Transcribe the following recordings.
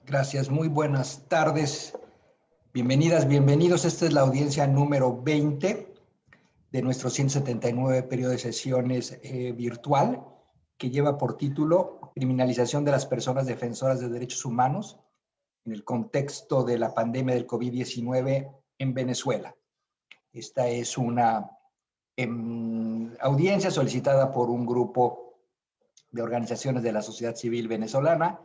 Gracias, muy buenas tardes. Bienvenidas, bienvenidos. Esta es la audiencia número 20 de nuestro 179 periodo de sesiones virtual, que lleva por título Criminalización de las personas defensoras de derechos humanos en el contexto de la pandemia del COVID-19 en Venezuela. Esta es una audiencia solicitada por un grupo de organizaciones de la sociedad civil venezolana,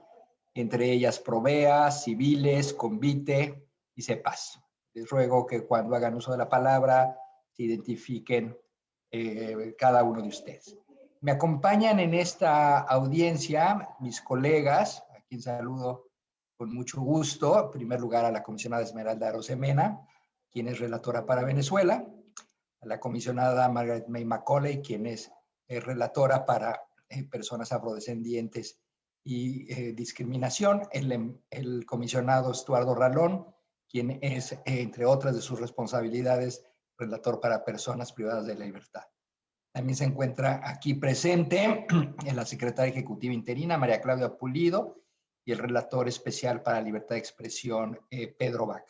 entre ellas Provea, Civiles, Convite y CEPAS. Les ruego que cuando hagan uso de la palabra se identifiquen cada uno de ustedes. Me acompañan en esta audiencia mis colegas, a quien saludo con mucho gusto. En primer lugar a la comisionada Esmeralda Arosemena, quien es relatora para Venezuela, a la comisionada Margaret May Macaulay, quien es relatora para personas afrodescendientes y discriminación, el comisionado Estuardo Ralón, quien es, entre otras de sus responsabilidades, relator para personas privadas de la libertad. También se encuentra aquí presente la secretaria ejecutiva interina, María Claudia Pulido, y el relator especial para libertad de expresión, Pedro Bach.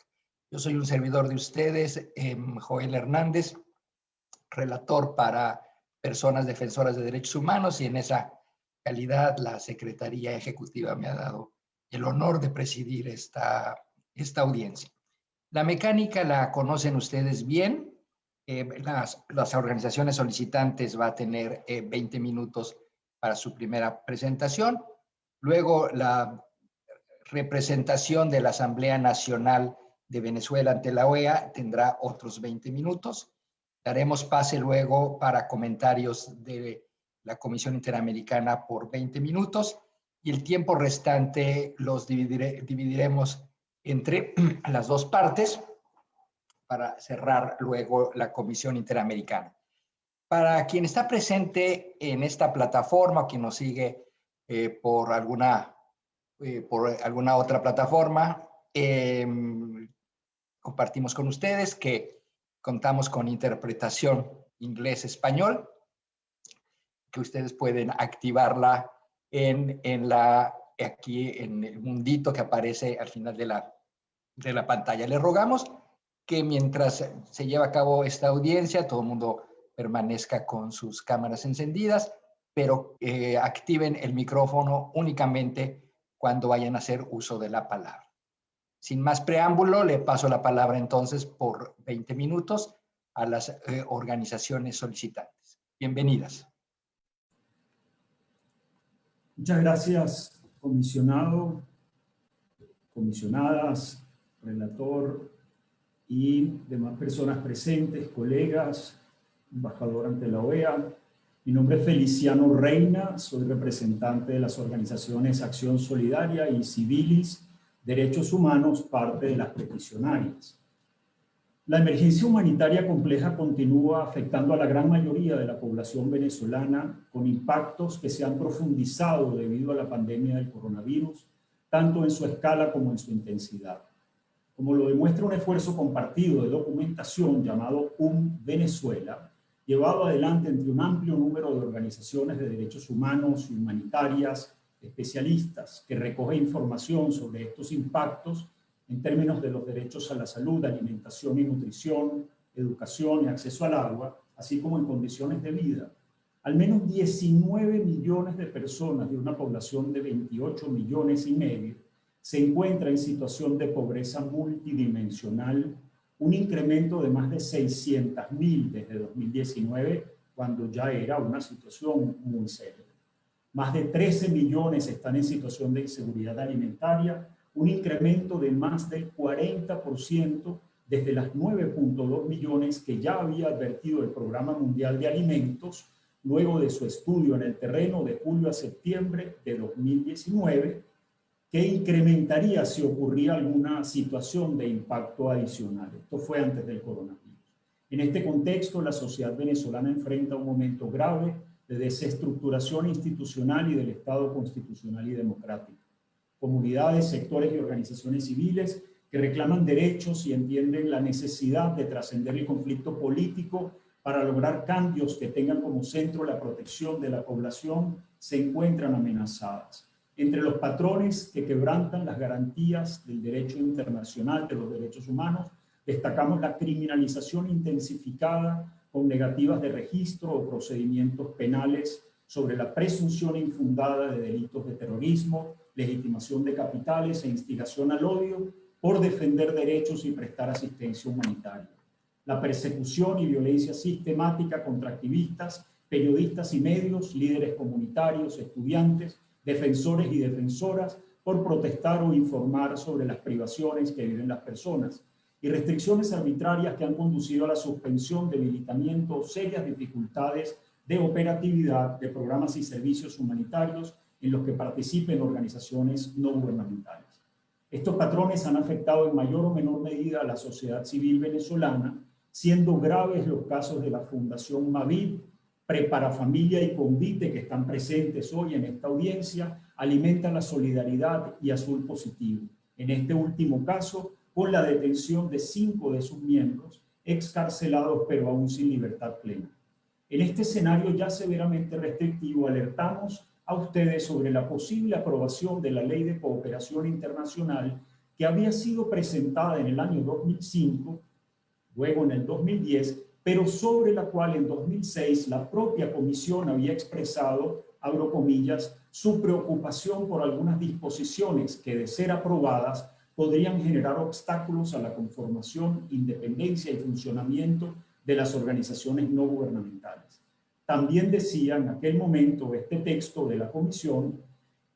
Yo soy un servidor de ustedes, Joel Hernández, relator para personas defensoras de derechos humanos, y en esa calidad la Secretaría Ejecutiva me ha dado el honor de presidir esta audiencia. La mecánica la conocen ustedes bien. Las organizaciones solicitantes va a tener 20 minutos para su primera presentación. Luego la representación de la Asamblea Nacional de Venezuela ante la OEA tendrá otros 20 minutos. Daremos pase luego para comentarios de la Comisión Interamericana por 20 minutos y el tiempo restante los dividiremos entre las dos partes para cerrar luego la Comisión Interamericana. Para quien está presente en esta plataforma, quien nos sigue por alguna otra plataforma, compartimos con ustedes que contamos con interpretación inglés-español, que ustedes pueden activarla aquí en el mundito que aparece al final de la pantalla. Les rogamos que mientras se lleva a cabo esta audiencia, todo el mundo permanezca con sus cámaras encendidas, pero activen el micrófono únicamente cuando vayan a hacer uso de la palabra. Sin más preámbulo, le paso la palabra entonces por 20 minutos a las organizaciones solicitantes. Bienvenidas. Muchas gracias, comisionado, comisionadas, relator y demás personas presentes, colegas, embajador ante la OEA. Mi nombre es Feliciano Reina, soy representante de las organizaciones Acción Solidaria y Civilis, Derechos Humanos, parte de las peticionarias. La emergencia humanitaria compleja continúa afectando a la gran mayoría de la población venezolana, con impactos que se han profundizado debido a la pandemia del coronavirus, tanto en su escala como en su intensidad. Como lo demuestra un esfuerzo compartido de documentación llamado Venezuela, llevado adelante entre un amplio número de organizaciones de derechos humanos y humanitarias, especialistas, que recoge información sobre estos impactos en términos de los derechos a la salud, alimentación y nutrición, educación y acceso al agua, así como en condiciones de vida. Al menos 19 millones de personas de una población de 28 millones y medio se encuentra en situación de pobreza multidimensional, un incremento de más de 600.000 desde 2019, cuando ya era una situación muy seria. Más de 13 millones están en situación de inseguridad alimentaria, un incremento de más del 40% desde las 9.2 millones que ya había advertido el Programa Mundial de Alimentos luego de su estudio en el terreno de julio a septiembre de 2019, que incrementaría si ocurría alguna situación de impacto adicional. Esto fue antes del coronavirus. En este contexto, la sociedad venezolana enfrenta un momento grave de desestructuración institucional y del Estado constitucional y democrático. Comunidades, sectores y organizaciones civiles que reclaman derechos y entienden la necesidad de trascender el conflicto político para lograr cambios que tengan como centro la protección de la población, se encuentran amenazadas. Entre los patrones que quebrantan las garantías del derecho internacional de los derechos humanos, destacamos la criminalización intensificada con negativas de registro o procedimientos penales sobre la presunción infundada de delitos de terrorismo, legitimación de capitales e instigación al odio por defender derechos y prestar asistencia humanitaria. La persecución y violencia sistemática contra activistas, periodistas y medios, líderes comunitarios, estudiantes, defensores y defensoras por protestar o informar sobre las privaciones que viven las personas, y restricciones arbitrarias que han conducido a la suspensión, debilitamiento o serias dificultades de operatividad de programas y servicios humanitarios en los que participen organizaciones no gubernamentales. Estos patrones han afectado en mayor o menor medida a la sociedad civil venezolana, siendo graves los casos de la Fundación Mavid, Prepara Familia y Convite, que están presentes hoy en esta audiencia, alimentan la solidaridad y Azul Positivo. En este último caso, con la detención de 5 de sus miembros, excarcelados pero aún sin libertad plena. En este escenario ya severamente restrictivo, alertamos a ustedes sobre la posible aprobación de la Ley de Cooperación Internacional que había sido presentada en el año 2005, luego en el 2010, pero sobre la cual en 2006 la propia Comisión había expresado, abro comillas, su preocupación por algunas disposiciones que, de ser aprobadas, podrían generar obstáculos a la conformación, independencia y funcionamiento de las organizaciones no gubernamentales. También decía en aquel momento este texto de la Comisión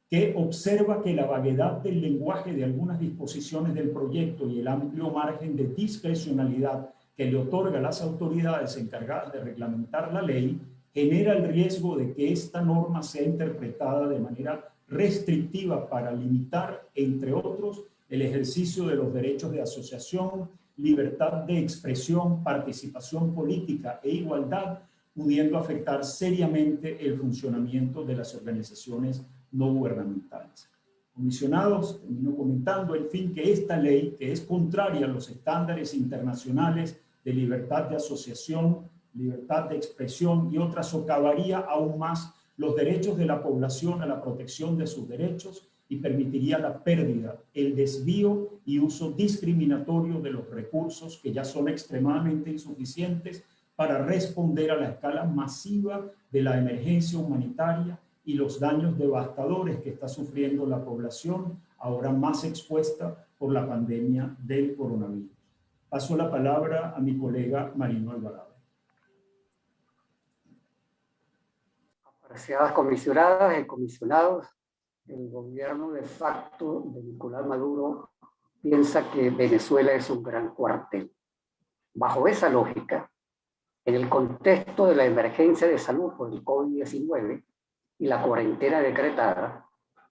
que observa que la vaguedad del lenguaje de algunas disposiciones del proyecto y el amplio margen de discrecionalidad que le otorga a las autoridades encargadas de reglamentar la ley genera el riesgo de que esta norma sea interpretada de manera restrictiva para limitar, entre otros, el ejercicio de los derechos de asociación, libertad de expresión, participación política e igualdad, pudiendo afectar seriamente el funcionamiento de las organizaciones no gubernamentales. Comisionados, termino comentando, en fin, que esta ley, que es contraria a los estándares internacionales de libertad de asociación, libertad de expresión y otras, socavaría aún más los derechos de la población a la protección de sus derechos y permitiría la pérdida, el desvío y uso discriminatorio de los recursos que ya son extremadamente insuficientes para responder a la escala masiva de la emergencia humanitaria y los daños devastadores que está sufriendo la población, ahora más expuesta por la pandemia del coronavirus. Paso la palabra a mi colega Marino Alvarado. Apreciadas comisionadas y comisionados, el gobierno de facto de Nicolás Maduro piensa que Venezuela es un gran cuartel. Bajo esa lógica, en el contexto de la emergencia de salud por el COVID-19 y la cuarentena decretada,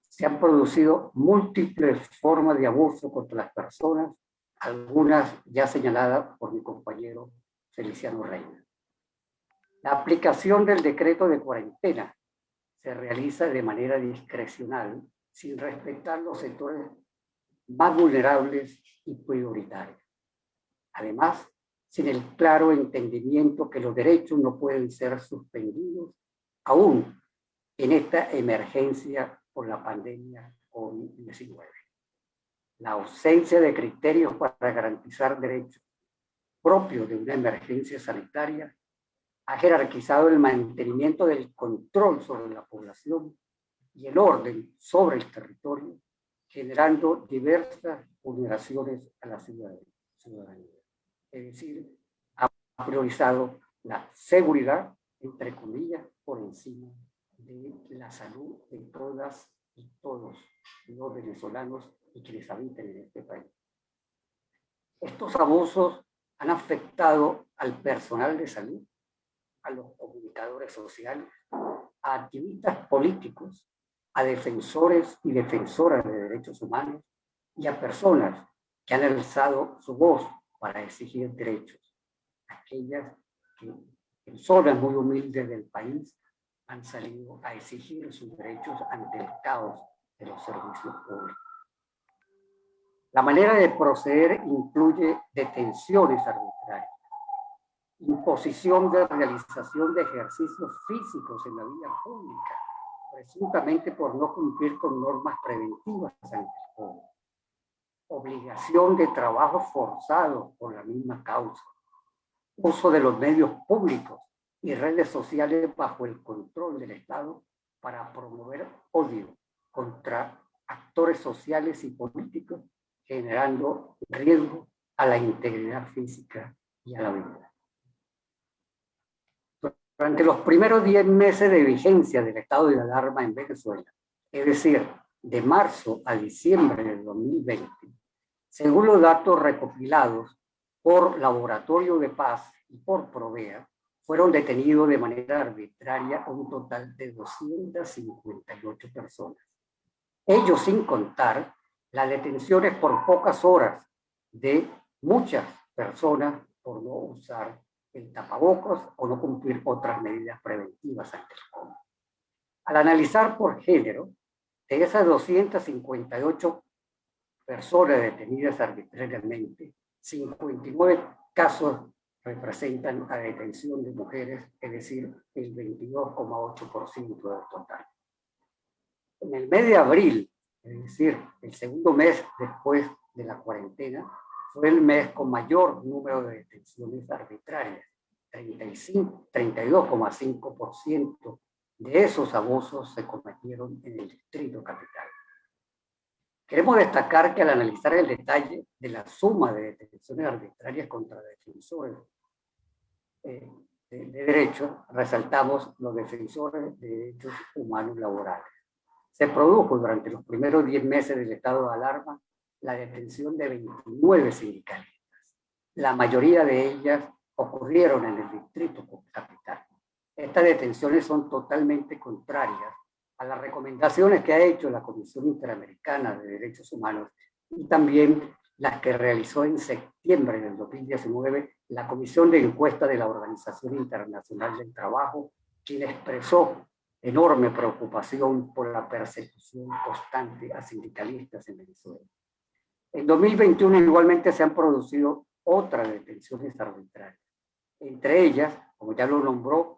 se han producido múltiples formas de abuso contra las personas, algunas ya señaladas por mi compañero Feliciano Reina. La aplicación del decreto de cuarentena se realiza de manera discrecional, sin respetar los sectores más vulnerables y prioritarios. Además, sin el claro entendimiento que los derechos no pueden ser suspendidos, aún en esta emergencia por la pandemia COVID-19. La ausencia de criterios para garantizar derechos propios de una emergencia sanitaria ha jerarquizado el mantenimiento del control sobre la población y el orden sobre el territorio, generando diversas vulneraciones a la ciudadanía. Es decir, ha priorizado la seguridad, entre comillas, por encima de la salud de todas y todos los venezolanos y quienes habitan en este país. Estos abusos han afectado al personal de salud, a los comunicadores sociales, a activistas políticos, a defensores y defensoras de derechos humanos y a personas que han alzado su voz para exigir derechos. Aquellas que en zonas muy humildes del país han salido a exigir sus derechos ante el caos de los servicios públicos. La manera de proceder incluye detenciones arbitrarias, imposición de realización de ejercicios físicos en la vía pública, presuntamente por no cumplir con normas preventivas ante el COVID. Obligación de trabajo forzado por la misma causa. Uso de los medios públicos y redes sociales bajo el control del Estado para promover odio contra actores sociales y políticos, generando riesgo a la integridad física y a la vida. Durante los primeros 10 meses de vigencia del estado de alarma en Venezuela, es decir, de marzo a diciembre del 2020, según los datos recopilados por Laboratorio de Paz y por Provea, fueron detenidos de manera arbitraria un total de 258 personas. Ellos sin contar las detenciones por pocas horas de muchas personas por no usar el tapabocas o no cumplir otras medidas preventivas ante el COVID. Al analizar por género, de esas 258 personas detenidas arbitrariamente, 59 casos representan a detención de mujeres, es decir, el 22,8% del total. En el mes de abril, es decir, el segundo mes después de la cuarentena, fue el mes con mayor número de detenciones arbitrarias. 32,5% de esos abusos se cometieron en el Distrito Capital. Queremos destacar que al analizar el detalle de la suma de detenciones arbitrarias contra defensores de derechos, resaltamos los defensores de derechos humanos laborales. Se produjo durante los primeros 10 meses del estado de alarma la detención de 29 sindicalistas. La mayoría de ellas ocurrieron en el Distrito Capital. Estas detenciones son totalmente contrarias a las recomendaciones que ha hecho la Comisión Interamericana de Derechos Humanos y también las que realizó en septiembre del 2019 la Comisión de Encuesta de la Organización Internacional del Trabajo, quien expresó enorme preocupación por la persecución constante a sindicalistas en Venezuela. En 2021 igualmente se han producido otras detenciones arbitrarias. Entre ellas, como ya lo nombró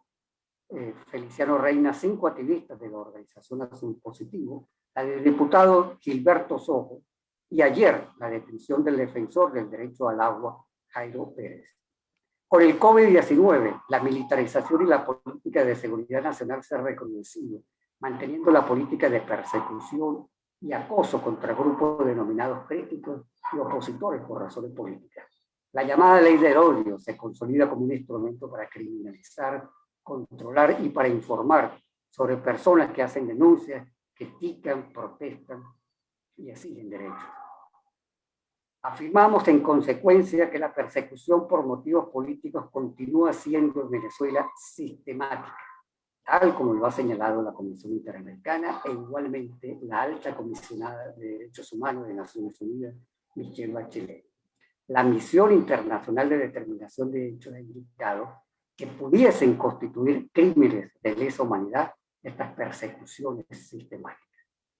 Feliciano Reina, 5 activistas de la organización Azul Positivo, la del diputado Gilberto Sojo, y ayer la detención del defensor del derecho al agua, Jairo Pérez. Con el COVID-19, la militarización y la política de seguridad nacional se ha reconocido, manteniendo la política de persecución y acoso contra grupos denominados críticos y opositores por razones políticas. La llamada ley del odio se consolida como un instrumento para criminalizar, controlar y para informar sobre personas que hacen denuncias, critican, protestan y exigen derechos. Afirmamos en consecuencia que la persecución por motivos políticos continúa siendo en Venezuela sistemática, tal como lo ha señalado la Comisión Interamericana e igualmente la alta comisionada de Derechos Humanos de Naciones Unidas, Michelle Bachelet. La Misión Internacional de Determinación de Derechos ha indicado que pudiesen constituir crímenes de lesa humanidad estas persecuciones sistemáticas.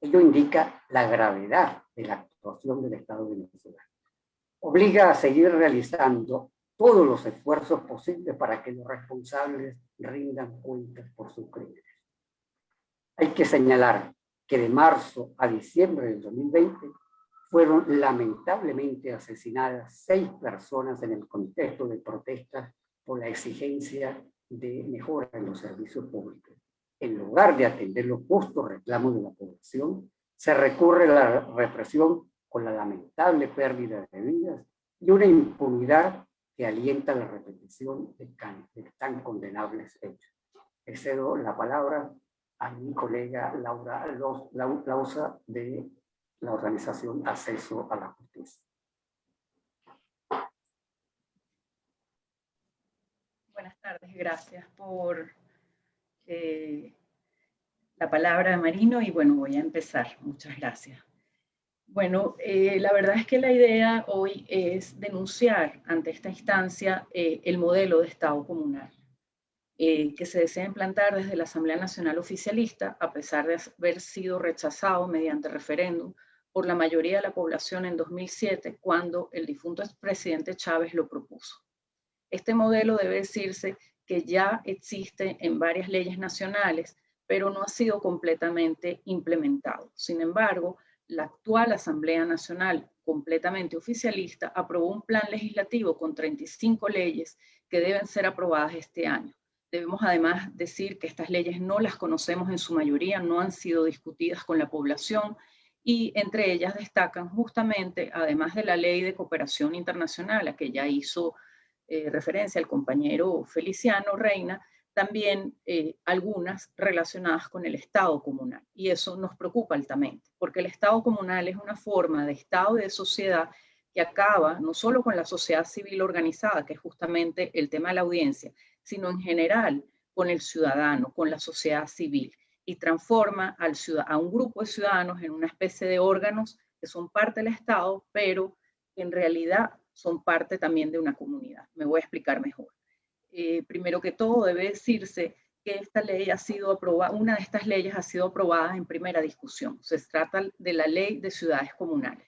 Ello indica la gravedad de la actuación del Estado venezolano. Obliga a seguir realizando todos los esfuerzos posibles para que los responsables rindan cuentas por sus crímenes. Hay que señalar que de marzo a diciembre del 2020 fueron lamentablemente asesinadas 6 personas en el contexto de protestas por la exigencia de mejora en los servicios públicos. En lugar de atender los justos reclamos de la población, se recurre a la represión con la lamentable pérdida de vidas y una impunidad que alienta la repetición de tan condenables hechos. Le cedo la palabra a mi colega Laura Lausa de la organización Acceso a la Justicia. Buenas tardes, gracias por la palabra, Marino, y bueno, voy a empezar. Muchas gracias. Bueno, la verdad es que la idea hoy es denunciar ante esta instancia el modelo de Estado comunal que se desea implantar desde la Asamblea Nacional Oficialista, a pesar de haber sido rechazado mediante referéndum por la mayoría de la población en 2007, cuando el difunto expresidente Chávez lo propuso. Este modelo debe decirse que ya existe en varias leyes nacionales, pero no ha sido completamente implementado. Sin embargo, la actual Asamblea Nacional, completamente oficialista, aprobó un plan legislativo con 35 leyes que deben ser aprobadas este año. Debemos además decir que estas leyes no las conocemos en su mayoría, no han sido discutidas con la población, y entre ellas destacan justamente, además de la Ley de Cooperación Internacional, a que ya hizo referencia el compañero Feliciano Reina, también algunas relacionadas con el Estado comunal. Y eso nos preocupa altamente, porque el Estado comunal es una forma de Estado y de sociedad que acaba no solo con la sociedad civil organizada, que es justamente el tema de la audiencia, sino en general con el ciudadano, con la sociedad civil, y transforma a un grupo de ciudadanos en una especie de órganos que son parte del Estado, pero que en realidad son parte también de una comunidad. Me voy a explicar mejor. Primero que todo, debe decirse que esta ley ha sido aprobada, una de estas leyes ha sido aprobada en primera discusión. Se trata de la Ley de Ciudades Comunales.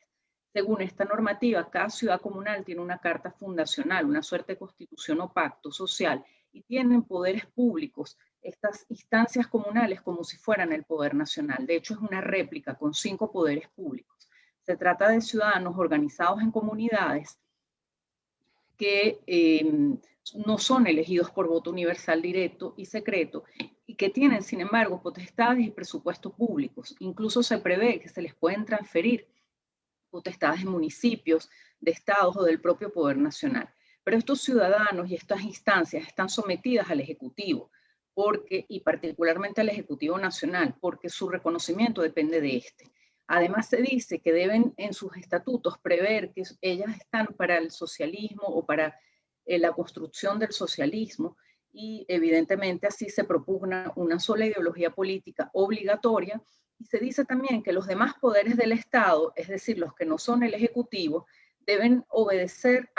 Según esta normativa, cada ciudad comunal tiene una carta fundacional, una suerte de constitución o pacto social, y tienen poderes públicos, estas instancias comunales, como si fueran el poder nacional. De hecho, es una réplica con 5 poderes públicos. Se trata de ciudadanos organizados en comunidades que no son elegidos por voto universal directo y secreto, y que tienen, sin embargo, potestades y presupuestos públicos. Incluso se prevé que se les pueden transferir potestades de municipios, de estados o del propio poder nacional. Pero estos ciudadanos y estas instancias están sometidas al Ejecutivo, y particularmente al Ejecutivo Nacional, porque su reconocimiento depende de este. Además, se dice que deben en sus estatutos prever que ellas están para el socialismo o para la construcción del socialismo, y evidentemente así se propugna una sola ideología política obligatoria, y se dice también que los demás poderes del Estado, es decir, los que no son el Ejecutivo, deben obedecer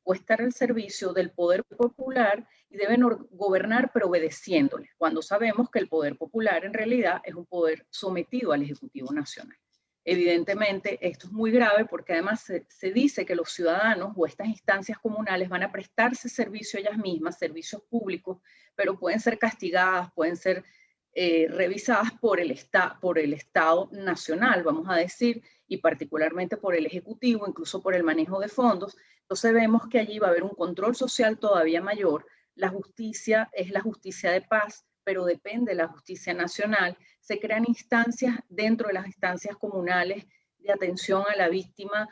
o estar al servicio del poder popular, y deben gobernar pero obedeciéndole, cuando sabemos que el poder popular en realidad es un poder sometido al Ejecutivo Nacional. Evidentemente, esto es muy grave porque además se dice que los ciudadanos o estas instancias comunales van a prestarse servicio a ellas mismas, servicios públicos, pero pueden ser castigadas, pueden ser revisadas por el Estado Nacional, vamos a decir, y particularmente por el Ejecutivo, incluso por el manejo de fondos. Entonces vemos que allí va a haber un control social todavía mayor. La justicia es la justicia de paz, pero depende de la justicia nacional. Se crean instancias dentro de las instancias comunales de atención a la víctima,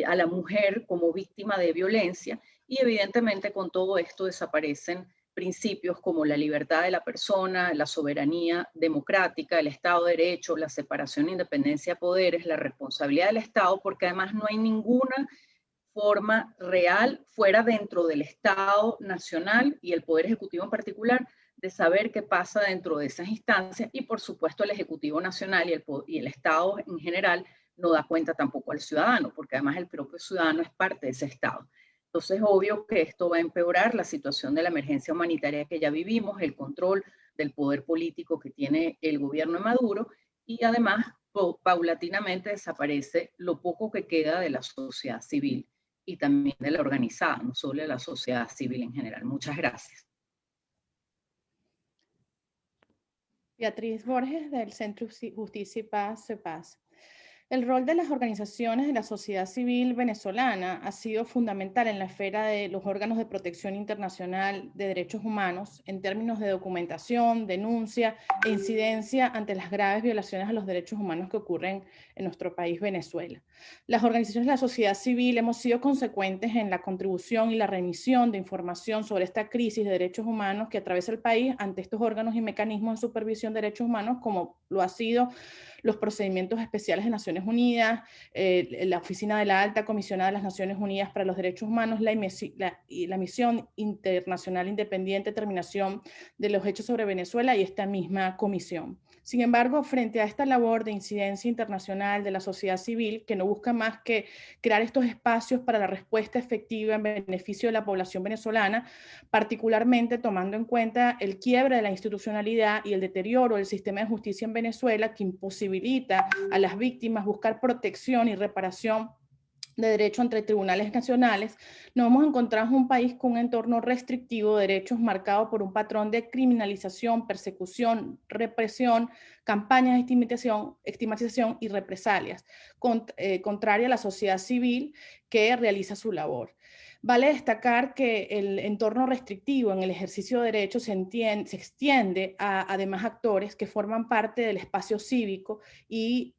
a la mujer como víctima de violencia, y evidentemente con todo esto desaparecen principios como la libertad de la persona, la soberanía democrática, el Estado de Derecho, la separación e independencia de poderes, la responsabilidad del Estado, porque además no hay ninguna forma real fuera dentro del Estado Nacional y el Poder Ejecutivo en particular de saber qué pasa dentro de esas instancias, y por supuesto el Ejecutivo Nacional y el Estado en general no da cuenta tampoco al ciudadano, porque además el propio ciudadano es parte de ese Estado. Entonces es obvio que esto va a empeorar la situación de la emergencia humanitaria que ya vivimos, el control del poder político que tiene el gobierno de Maduro, y además paulatinamente desaparece lo poco que queda de la sociedad civil y también de la organizada, no solo de la sociedad civil en general. Muchas gracias. Beatriz Borges, del Centro Justicia y Paz, CEPAS. El rol de las organizaciones de la sociedad civil venezolana ha sido fundamental en la esfera de los órganos de protección internacional de derechos humanos en términos de documentación, denuncia e incidencia ante las graves violaciones a los derechos humanos que ocurren en nuestro país, Venezuela. Las organizaciones de la sociedad civil hemos sido consecuentes en la contribución y la remisión de información sobre esta crisis de derechos humanos que atraviesa el país ante estos órganos y mecanismos de supervisión de derechos humanos, como lo ha sido los procedimientos especiales de Naciones Unidas, la Oficina de la Alta Comisionada de las Naciones Unidas para los Derechos Humanos, la Misión Internacional Independiente de Determinación de los Hechos sobre Venezuela y esta misma comisión. Sin embargo, frente a esta labor de incidencia internacional de la sociedad civil, que no busca más que crear estos espacios para la respuesta efectiva en beneficio de la población venezolana, particularmente tomando en cuenta el quiebre de la institucionalidad y el deterioro del sistema de justicia en Venezuela, que imposibilita a las víctimas buscar protección y reparación de derecho entre tribunales nacionales, nos hemos encontrado en un país con un entorno restrictivo de derechos marcado por un patrón de criminalización, persecución, represión, campañas de estigmatización y represalias, contraria a la sociedad civil que realiza su labor. Vale destacar que el entorno restrictivo en el ejercicio de derechos se extiende a demás actores que forman parte del espacio cívico y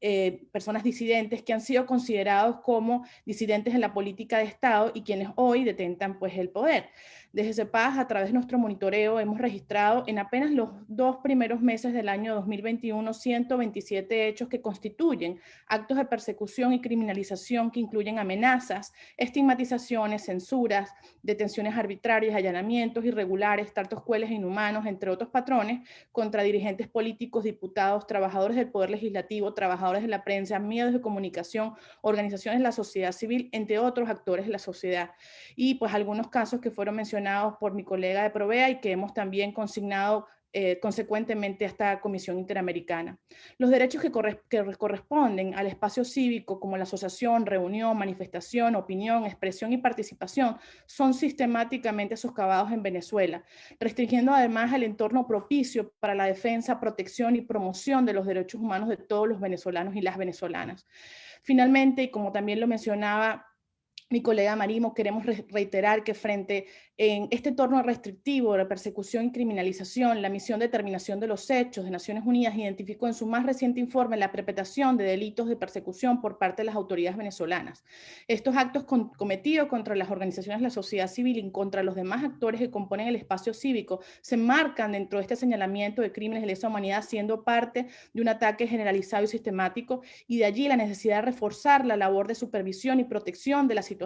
personas disidentes que han sido considerados como disidentes en la política de Estado y quienes hoy detentan pues el poder. Desde CEPAS, a través de nuestro monitoreo, hemos registrado en apenas los 2 primeros meses del año 2021 127 hechos que constituyen actos de persecución y criminalización que incluyen amenazas, estigmatizaciones, censuras, detenciones arbitrarias, allanamientos irregulares, tratos crueles e inhumanos, entre otros patrones, contra dirigentes políticos, diputados, trabajadores del Poder Legislativo, trabajadores de la prensa, medios de comunicación, organizaciones de la sociedad civil, entre otros actores de la sociedad. Y pues algunos casos que fueron mencionados por mi colega de Provea y que hemos también consignado consecuentemente a esta Comisión Interamericana. Los derechos que corresponden al espacio cívico, como la asociación, reunión, manifestación, opinión, expresión y participación, son sistemáticamente socavados en Venezuela, restringiendo además el entorno propicio para la defensa, protección y promoción de los derechos humanos de todos los venezolanos y las venezolanas. Finalmente, y como también lo mencionaba mi colega Marimo, queremos reiterar que frente en este entorno restrictivo de persecución y criminalización, la misión de determinación de los hechos de Naciones Unidas identificó en su más reciente informe la perpetración de delitos de persecución por parte de las autoridades venezolanas. Estos actos cometidos contra las organizaciones de la sociedad civil y contra los demás actores que componen el espacio cívico se marcan dentro de este señalamiento de crímenes de lesa humanidad, siendo parte de un ataque generalizado y sistemático, y de allí la necesidad de reforzar la labor de supervisión y protección de la situación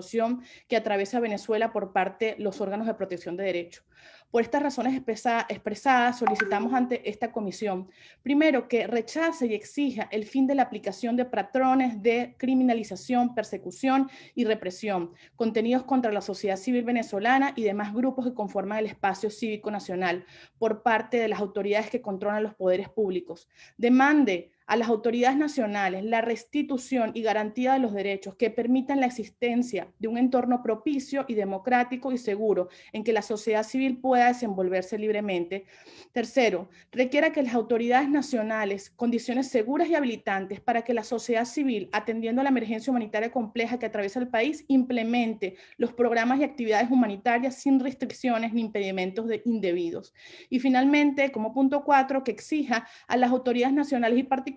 que atraviesa Venezuela por parte de los órganos de protección de derechos. Por estas razones expresadas, solicitamos ante esta comisión, primero, que rechace y exija el fin de la aplicación de patrones de criminalización, persecución y represión, contenidos contra la sociedad civil venezolana y demás grupos que conforman el espacio cívico nacional por parte de las autoridades que controlan los poderes públicos. Demande a las autoridades nacionales la restitución y garantía de los derechos que permitan la existencia de un entorno propicio y democrático y seguro en que la sociedad civil pueda desenvolverse libremente. Tercero, requiera que las autoridades nacionales condiciones seguras y habilitantes para que la sociedad civil, atendiendo a la emergencia humanitaria compleja que atraviesa el país, implemente los programas y actividades humanitarias sin restricciones ni impedimentos indebidos. Y finalmente, como punto 4, que exija a las autoridades nacionales y particularmente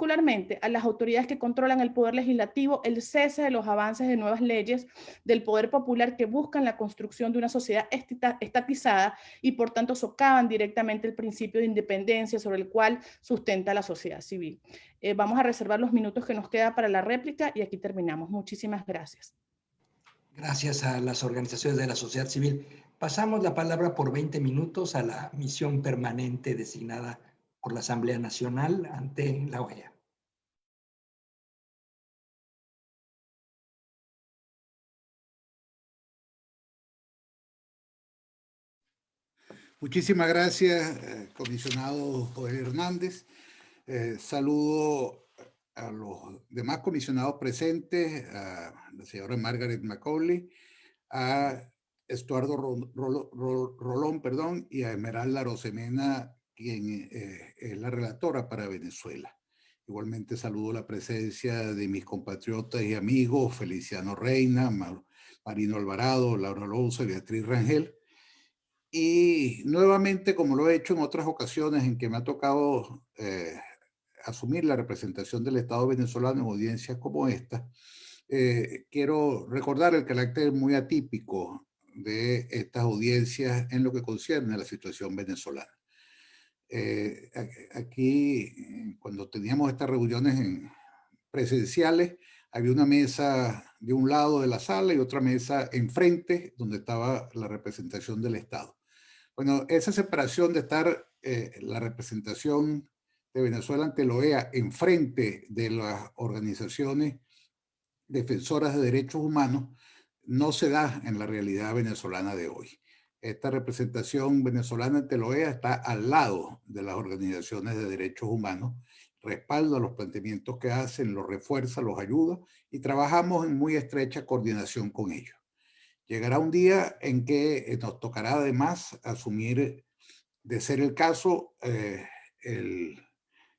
a las autoridades que controlan el poder legislativo el cese de los avances de nuevas leyes del poder popular que buscan la construcción de una sociedad estatizada y por tanto socavan directamente el principio de independencia sobre el cual sustenta la sociedad civil. Vamos a reservar los minutos que nos queda para la réplica y aquí terminamos. Muchísimas gracias. Gracias a las organizaciones de la sociedad civil. Pasamos la palabra por 20 minutos a la misión permanente designada por la Asamblea Nacional ante la OEA. Muchísimas gracias, comisionado Joel Hernández. Saludo a los demás comisionados presentes, a la señora Margaret Macaulay, a Estuardo Rolón, y a Esmeralda Arosemena, quien es la relatora para Venezuela. Igualmente saludo la presencia de mis compatriotas y amigos Feliciano Reina, Marino Alvarado, Laura Alonso y Beatriz Rangel. Y nuevamente, como lo he hecho en otras ocasiones en que me ha tocado asumir la representación del Estado venezolano en audiencias como esta, quiero recordar el carácter muy atípico de estas audiencias en lo que concierne a la situación venezolana. Aquí, cuando teníamos estas reuniones presenciales, había una mesa de un lado de la sala y otra mesa enfrente, donde estaba la representación del Estado. Bueno, esa separación de estar la representación de Venezuela ante la OEA enfrente de las organizaciones defensoras de derechos humanos no se da en la realidad venezolana de hoy. Esta representación venezolana ante la OEA está al lado de las organizaciones de derechos humanos respalda los planteamientos que hacen, los refuerza, los ayuda y trabajamos en muy estrecha coordinación con ellos. Llegará un día en que nos tocará además asumir, de ser el caso,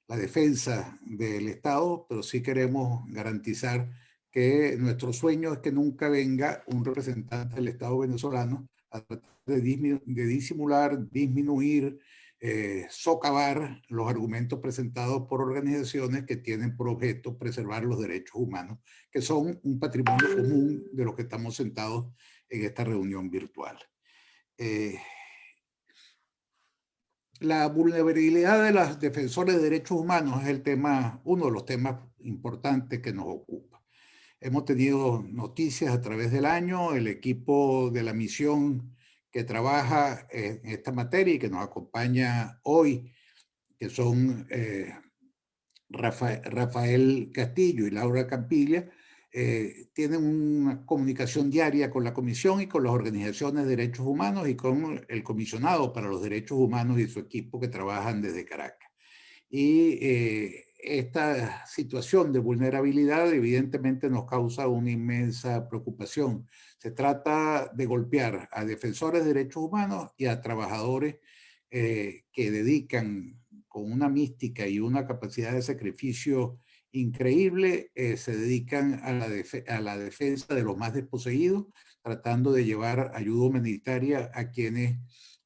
la defensa del Estado, pero sí queremos garantizar que nuestro sueño es que nunca venga un representante del Estado venezolano a tratar de disimular, disminuir, socavar los argumentos presentados por organizaciones que tienen por objeto preservar los derechos humanos, que son un patrimonio común de los que estamos sentados en esta reunión virtual. La vulnerabilidad de los defensores de derechos humanos es uno de los temas importantes que nos ocupa. Hemos tenido noticias a través del año, el equipo de la misión que trabaja en esta materia y que nos acompaña hoy, que son Rafael Castillo y Laura Campilla, tienen una comunicación diaria con la Comisión y con las organizaciones de derechos humanos y con el comisionado para los derechos humanos y su equipo que trabajan desde Caracas. Y esta situación de vulnerabilidad evidentemente nos causa una inmensa preocupación. Se trata de golpear a defensores de derechos humanos y a trabajadores que dedican con una mística y una capacidad de sacrificio increíble, se dedican a la defensa de los más desposeídos, tratando de llevar ayuda humanitaria a quienes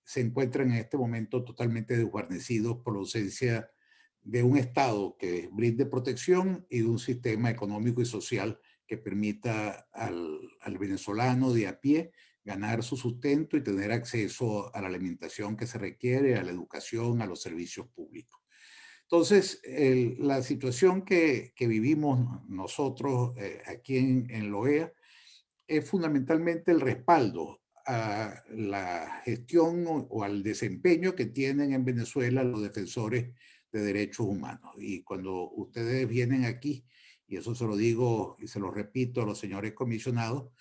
se encuentran en este momento totalmente desguarnecidos por la ausencia de un Estado que brinde protección y de un sistema económico y social que permita al venezolano de a pie ganar su sustento y tener acceso a la alimentación que se requiere, a la educación, a los servicios públicos. Entonces, la situación que vivimos nosotros aquí en la OEA es fundamentalmente el respaldo a la gestión o al desempeño que tienen en Venezuela los defensores de derechos humanos. Y cuando ustedes vienen aquí, y eso se lo digo y se lo repito a los señores comisionados,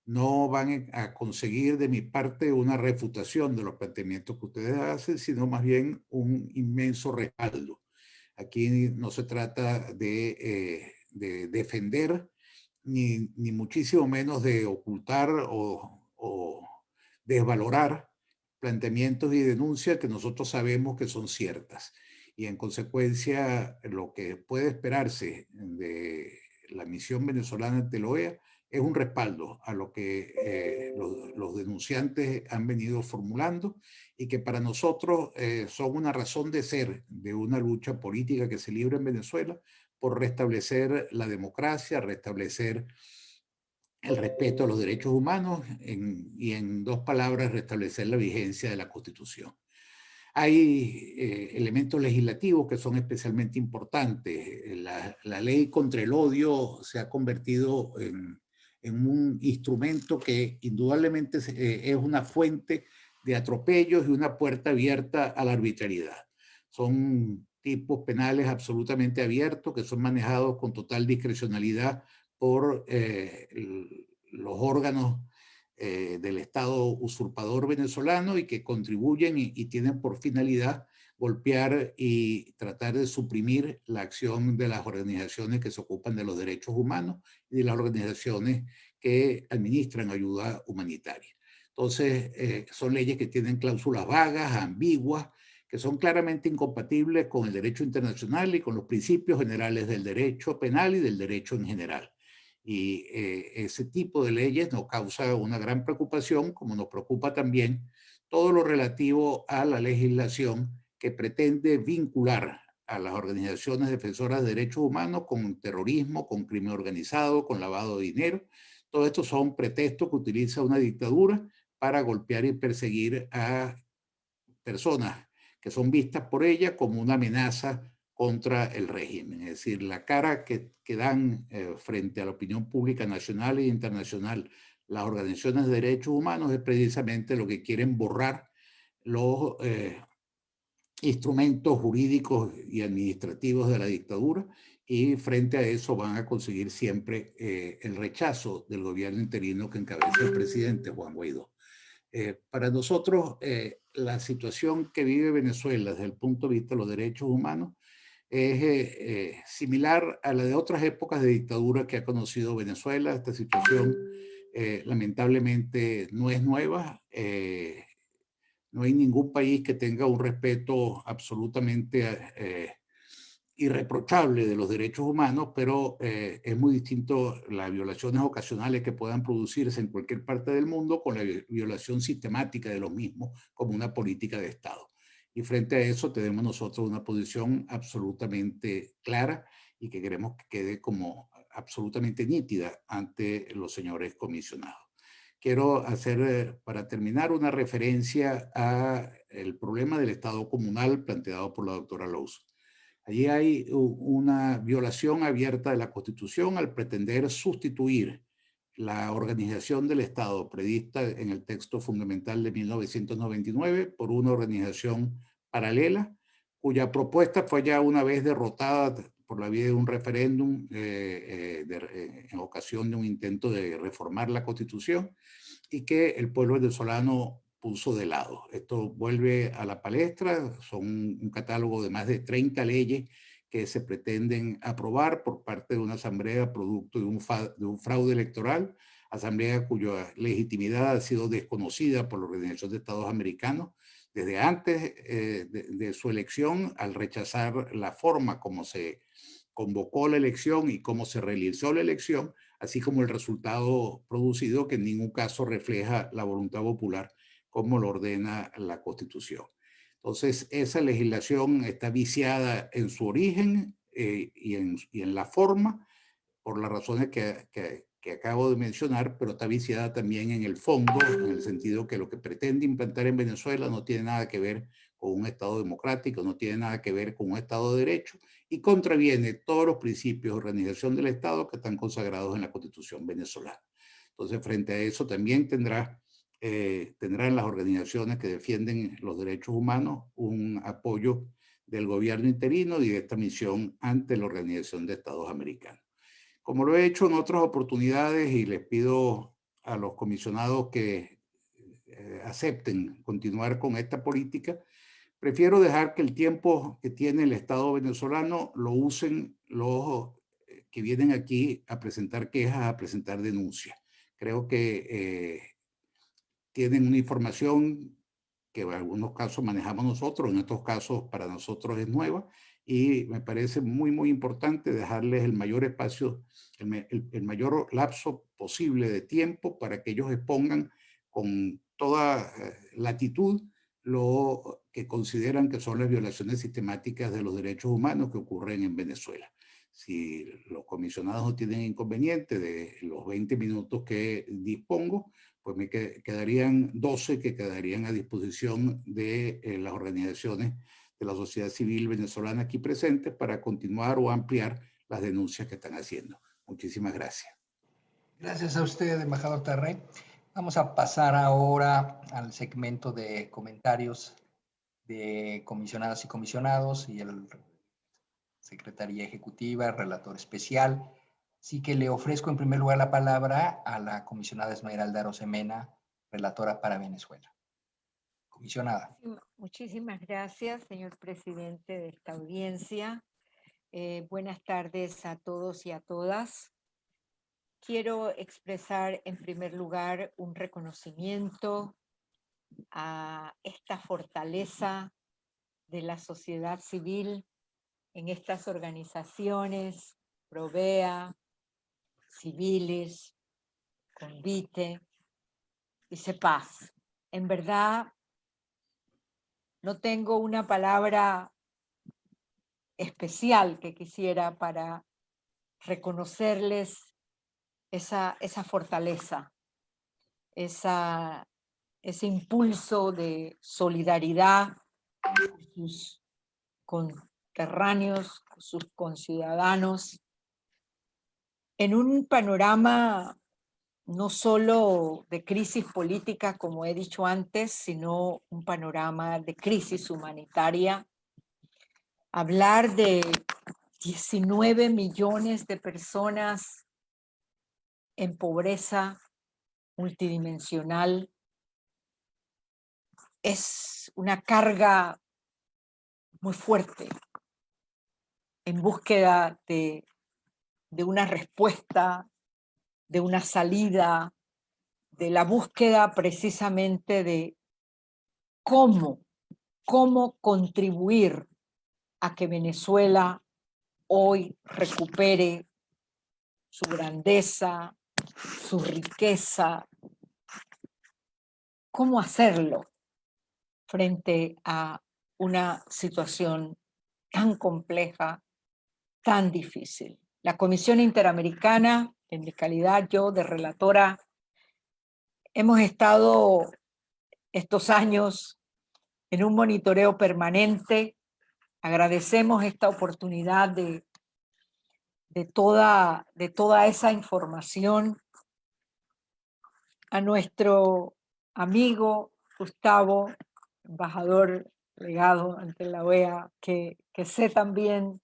no van a conseguir de mi parte una refutación de los planteamientos que ustedes hacen, sino más bien un inmenso respaldo. Aquí no se trata de defender, ni muchísimo menos de ocultar o desvalorar planteamientos y denuncias que nosotros sabemos que son ciertas. Y en consecuencia, lo que puede esperarse de la misión venezolana ante la OEA es un respaldo a lo que los denunciantes han venido formulando y que para nosotros son una razón de ser de una lucha política que se libra en Venezuela por restablecer la democracia, restablecer el respeto a los derechos humanos y en dos palabras, restablecer la vigencia de la Constitución. Hay elementos legislativos que son especialmente importantes. La ley contra el odio se ha convertido en un instrumento que indudablemente es una fuente de atropellos y una puerta abierta a la arbitrariedad. Son tipos penales absolutamente abiertos que son manejados con total discrecionalidad por los órganos del Estado usurpador venezolano y que contribuyen y tienen por finalidad golpear y tratar de suprimir la acción de las organizaciones que se ocupan de los derechos humanos y de las organizaciones que administran ayuda humanitaria. Entonces, son leyes que tienen cláusulas vagas, ambiguas, que son claramente incompatibles con el derecho internacional y con los principios generales del derecho penal y del derecho en general. Y ese tipo de leyes nos causa una gran preocupación, como nos preocupa también todo lo relativo a la legislación que pretende vincular a las organizaciones defensoras de derechos humanos con terrorismo, con crimen organizado, con lavado de dinero. Todo esto son pretextos que utiliza una dictadura para golpear y perseguir a personas que son vistas por ella como una amenaza contra el régimen. Es decir, la cara que dan frente a la opinión pública nacional e internacional las organizaciones de derechos humanos es precisamente lo que quieren borrar los instrumentos jurídicos y administrativos de la dictadura, y frente a eso van a conseguir siempre el rechazo del gobierno interino que encabeza el presidente Juan Guaidó. Para nosotros, la situación que vive Venezuela desde el punto de vista de los derechos humanos es similar a la de otras épocas de dictadura que ha conocido Venezuela. Esta situación lamentablemente no es nueva. No hay ningún país que tenga un respeto absolutamente irreprochable de los derechos humanos, pero es muy distinto las violaciones ocasionales que puedan producirse en cualquier parte del mundo con la violación sistemática de los mismos como una política de Estado. Y frente a eso tenemos nosotros una posición absolutamente clara y que queremos que quede como absolutamente nítida ante los señores comisionados. Quiero hacer, para terminar, una referencia al problema del Estado comunal planteado por la doctora Louzo. Allí hay una violación abierta de la Constitución al pretender sustituir la organización del Estado prevista en el texto fundamental de 1999 por una organización paralela, cuya propuesta fue ya una vez derrotada por la vía de un referéndum en ocasión de un intento de reformar la Constitución y que el pueblo venezolano puso de lado. Esto vuelve a la palestra, son un catálogo de más de 30 leyes que se pretenden aprobar por parte de una asamblea producto de un fraude electoral, asamblea cuya legitimidad ha sido desconocida por la Organización de Estados Americanos desde antes de su elección, al rechazar la forma como se convocó la elección y cómo se realizó la elección, así como el resultado producido, que en ningún caso refleja la voluntad popular como lo ordena la Constitución. Entonces, esa legislación está viciada en su origen y en la forma, por las razones que acabo de mencionar, pero está viciada también en el fondo, en el sentido que lo que pretende implantar en Venezuela no tiene nada que ver con un Estado democrático, no tiene nada que ver con un Estado de Derecho y contraviene todos los principios de organización del Estado que están consagrados en la Constitución venezolana. Entonces, frente a eso también tendrán las organizaciones que defienden los derechos humanos un apoyo del gobierno interino y de esta misión ante la Organización de Estados Americanos. Como lo he hecho en otras oportunidades y les pido a los comisionados que acepten continuar con esta política, prefiero dejar que el tiempo que tiene el Estado venezolano lo usen los que vienen aquí a presentar quejas, a presentar denuncias. Creo que tienen una información que en algunos casos manejamos nosotros, en otros casos para nosotros es nueva, y me parece muy, muy importante dejarles el mayor espacio, el mayor lapso posible de tiempo para que ellos expongan con toda latitud lo que consideran que son las violaciones sistemáticas de los derechos humanos que ocurren en Venezuela. Si los comisionados no tienen inconveniente de los 20 minutos que dispongo, pues me quedarían 12 que quedarían a disposición de las organizaciones de la sociedad civil venezolana aquí presentes para continuar o ampliar las denuncias que están haciendo. Muchísimas gracias. Gracias a usted, embajador Terré. Vamos a pasar ahora al segmento de comentarios de comisionadas y comisionados y el Secretaría Ejecutiva, el relator especial. Así que le ofrezco en primer lugar la palabra a la comisionada Esmeralda Arosemena, relatora para Venezuela. Comisionada. Muchísimas gracias, señor presidente de esta audiencia. Buenas tardes a todos y a todas. Quiero expresar en primer lugar un reconocimiento a esta fortaleza de la sociedad civil en estas organizaciones, Provea, Civiles, Convite y CEPAS. En verdad, no tengo una palabra especial que quisiera para reconocerles esa fortaleza, ese impulso de solidaridad con sus conterráneos, con sus conciudadanos, en un panorama no solo de crisis política, como he dicho antes, sino un panorama de crisis humanitaria. Hablar de 19 millones de personas en pobreza multidimensional es una carga muy fuerte. en búsqueda de una respuesta, de una salida, de la búsqueda precisamente de cómo contribuir a que Venezuela hoy recupere su grandeza, su riqueza, cómo hacerlo frente a una situación tan compleja, tan difícil. La Comisión Interamericana, en mi calidad yo de relatora, hemos estado estos años en un monitoreo permanente. Agradecemos esta oportunidad de toda esa información. A nuestro amigo Gustavo, embajador legado ante la OEA, que sé también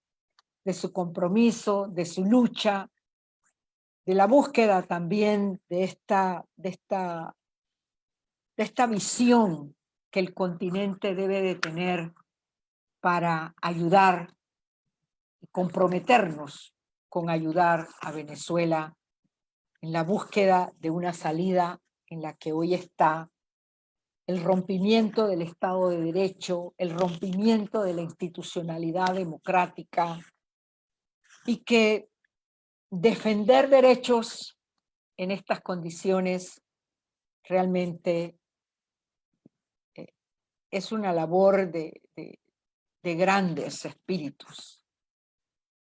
de su compromiso, de su lucha, de la búsqueda también de esta visión que el continente debe de tener para ayudar y comprometernos con ayudar a Venezuela en la búsqueda de una salida en la que hoy está el rompimiento del Estado de Derecho, el rompimiento de la institucionalidad democrática, y que defender derechos en estas condiciones realmente es una labor de grandes espíritus,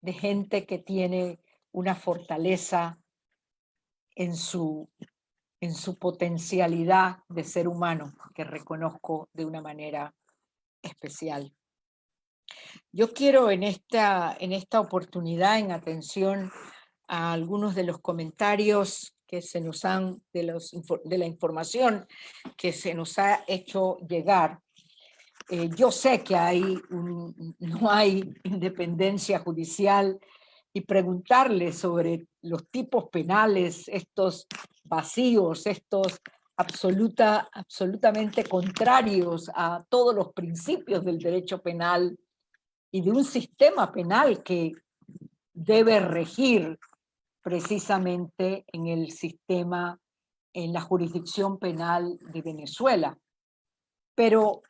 de gente que tiene una fortaleza en su potencialidad de ser humano, que reconozco de una manera especial. Yo quiero en esta oportunidad, en atención a algunos de los comentarios que se nos han, de la información que se nos ha hecho llegar. Yo sé que no hay independencia judicial, y preguntarle sobre los tipos penales, estos vacíos, estos absolutamente contrarios a todos los principios del derecho penal y de un sistema penal que debe regir precisamente en el sistema, en la jurisdicción penal de Venezuela. Pero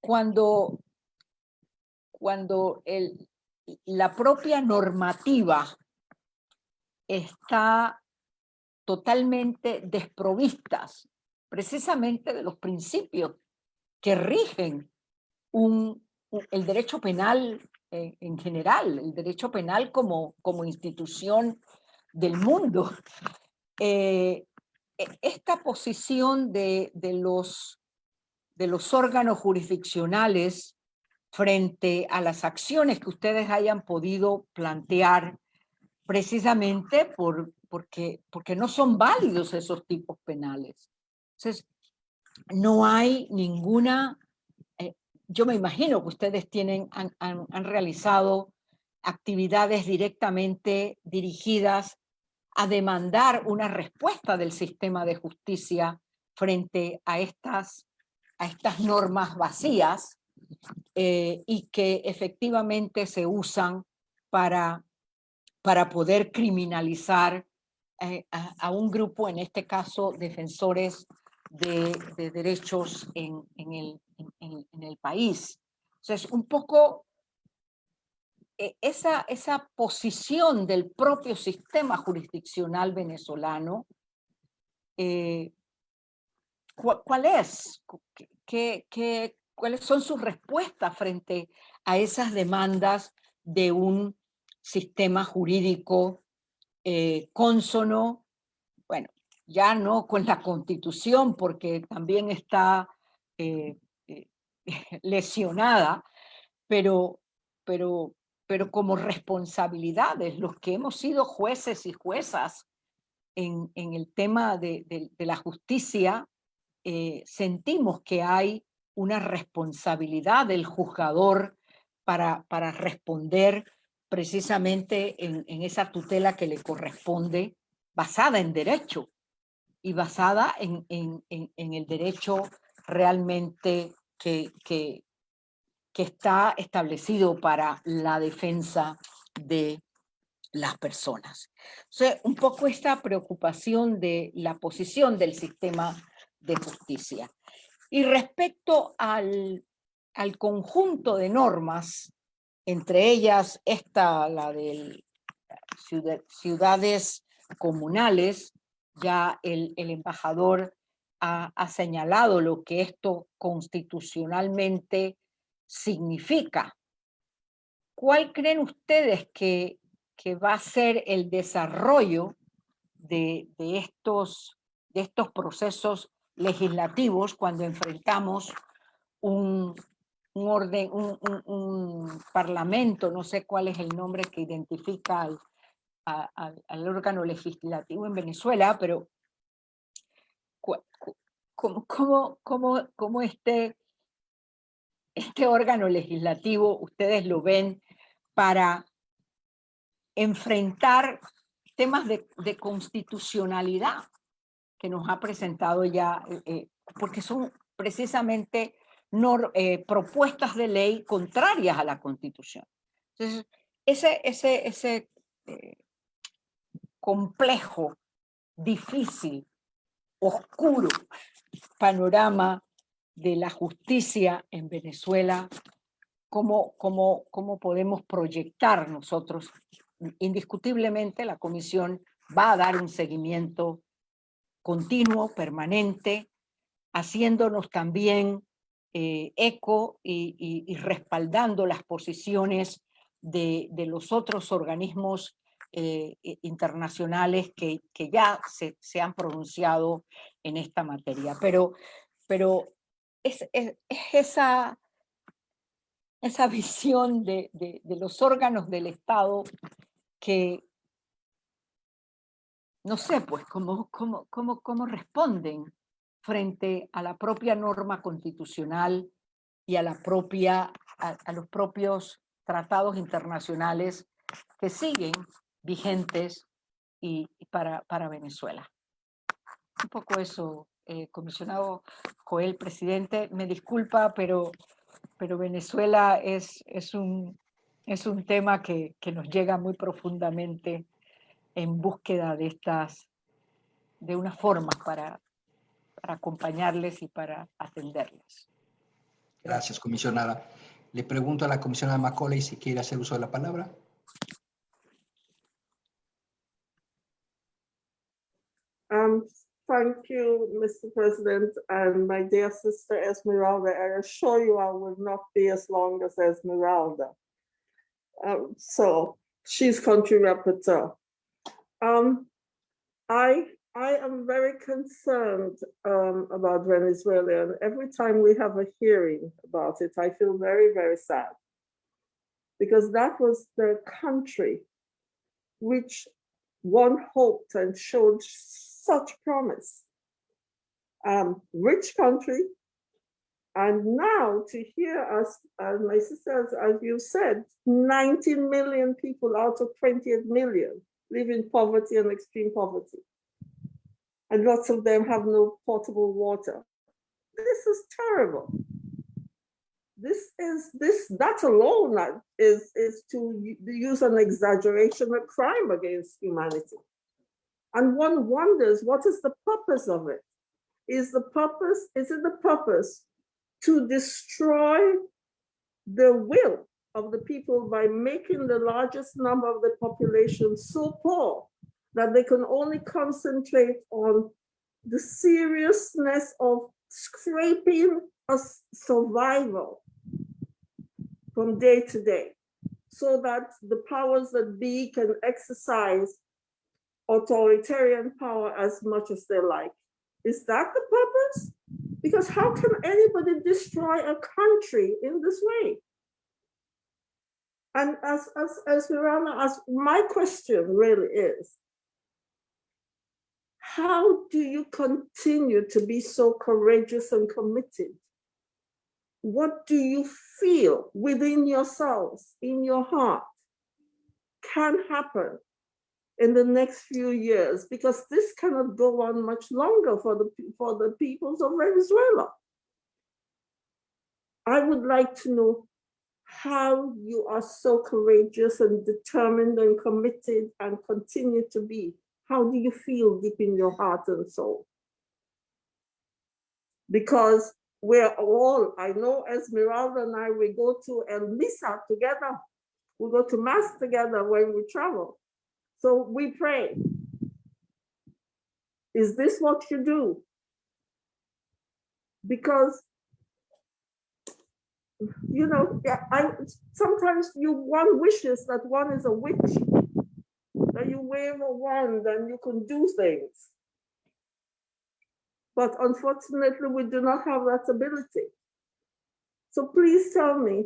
cuando la propia normativa está totalmente desprovistas precisamente de los principios que rigen el derecho penal en general, el derecho penal como institución del mundo. Esta posición de los órganos jurisdiccionales frente a las acciones que ustedes hayan podido plantear, precisamente porque no son válidos esos tipos penales. Entonces, no hay ninguna, yo me imagino que ustedes han realizado actividades directamente dirigidas a demandar una respuesta del sistema de justicia frente a estas normas vacías, y que efectivamente se usan para poder criminalizar a un grupo, en este caso defensores de derechos en el país. Entonces, un poco esa posición del propio sistema jurisdiccional venezolano, ¿cuál es? ¿Cuáles son sus respuestas frente a esas demandas de un sistema jurídico cónsono? Bueno, ya no con la Constitución, porque también está lesionada, pero como responsabilidades, los que hemos sido jueces y juezas en el tema de la justicia, sentimos que hay una responsabilidad del juzgador para responder precisamente en esa tutela que le corresponde, basada en derecho y basada en el derecho realmente que que está establecido para la defensa de las personas. Entonces, un poco esta preocupación de la posición del sistema de justicia. Y respecto al conjunto de normas, entre ellas esta, la de ciudades comunales, ya el embajador ha señalado lo que esto constitucionalmente significa. ¿Cuál creen ustedes que va a ser el desarrollo de estos procesos legislativos cuando enfrentamos un parlamento, no sé cuál es el nombre que identifica al órgano legislativo en Venezuela, pero ¿cómo este órgano legislativo ustedes lo ven para enfrentar temas de constitucionalidad que nos ha presentado ya, porque son precisamente propuestas de ley contrarias a la Constitución? Entonces, ese complejo, difícil, oscuro panorama de la justicia en Venezuela, ¿cómo podemos proyectar nosotros? Indiscutiblemente la Comisión va a dar un seguimiento continuo, permanente, haciéndonos también eco y respaldando las posiciones de los otros organismos internacionales que ya se han pronunciado en esta materia. Pero es esa visión de los órganos del Estado que no sé, pues, cómo responden frente a la propia norma constitucional y a los propios tratados internacionales que siguen vigentes y para Venezuela. Un poco eso, comisionado Joel, presidente, me disculpa, pero Venezuela es un tema que nos llega muy profundamente en búsqueda de unas formas para acompañarles y para atenderles. Gracias, comisionada. Le pregunto a la comisionada Macaulay si quiere hacer uso de la palabra. Thank you, Mr. President, and my dear sister Esmeralda. I assure you I will not be as long as Esmeralda. So she's country rapporteur. I am very concerned about Venezuela, and every time we have a hearing about it, I feel very, very sad, because that was the country which one hoped and showed such promise. Rich country, and now to hear us, as my sisters, as you said, 19 million people out of 28 million live in poverty and extreme poverty. And lots of them have no potable water. This is terrible. That alone is to use an exaggeration, a crime against humanity. And one wonders, what is the purpose of it? Is it the purpose to destroy the will of the people by making the largest number of the population so poor that they can only concentrate on the seriousness of scraping a survival from day to day, so that the powers that be can exercise authoritarian power as much as they like? Is that the purpose? Because how can anybody destroy a country in this way? And as my question really is, how do you continue to be so courageous and committed? What do you feel within yourselves, in your heart, can happen in the next few years? Because this cannot go on much longer for the peoples of Venezuela. I would like to know how you are so courageous and determined and committed and continue to be. How do you feel deep in your heart and soul? Because we're all, I know Esmeralda and I, we go to El Misa together. We go to Mass together when we travel. So we pray. Is this what you do? Because, you know, sometimes one wishes that one is a witch, that you wave a wand and you can do things. But unfortunately, we do not have that ability. So please tell me,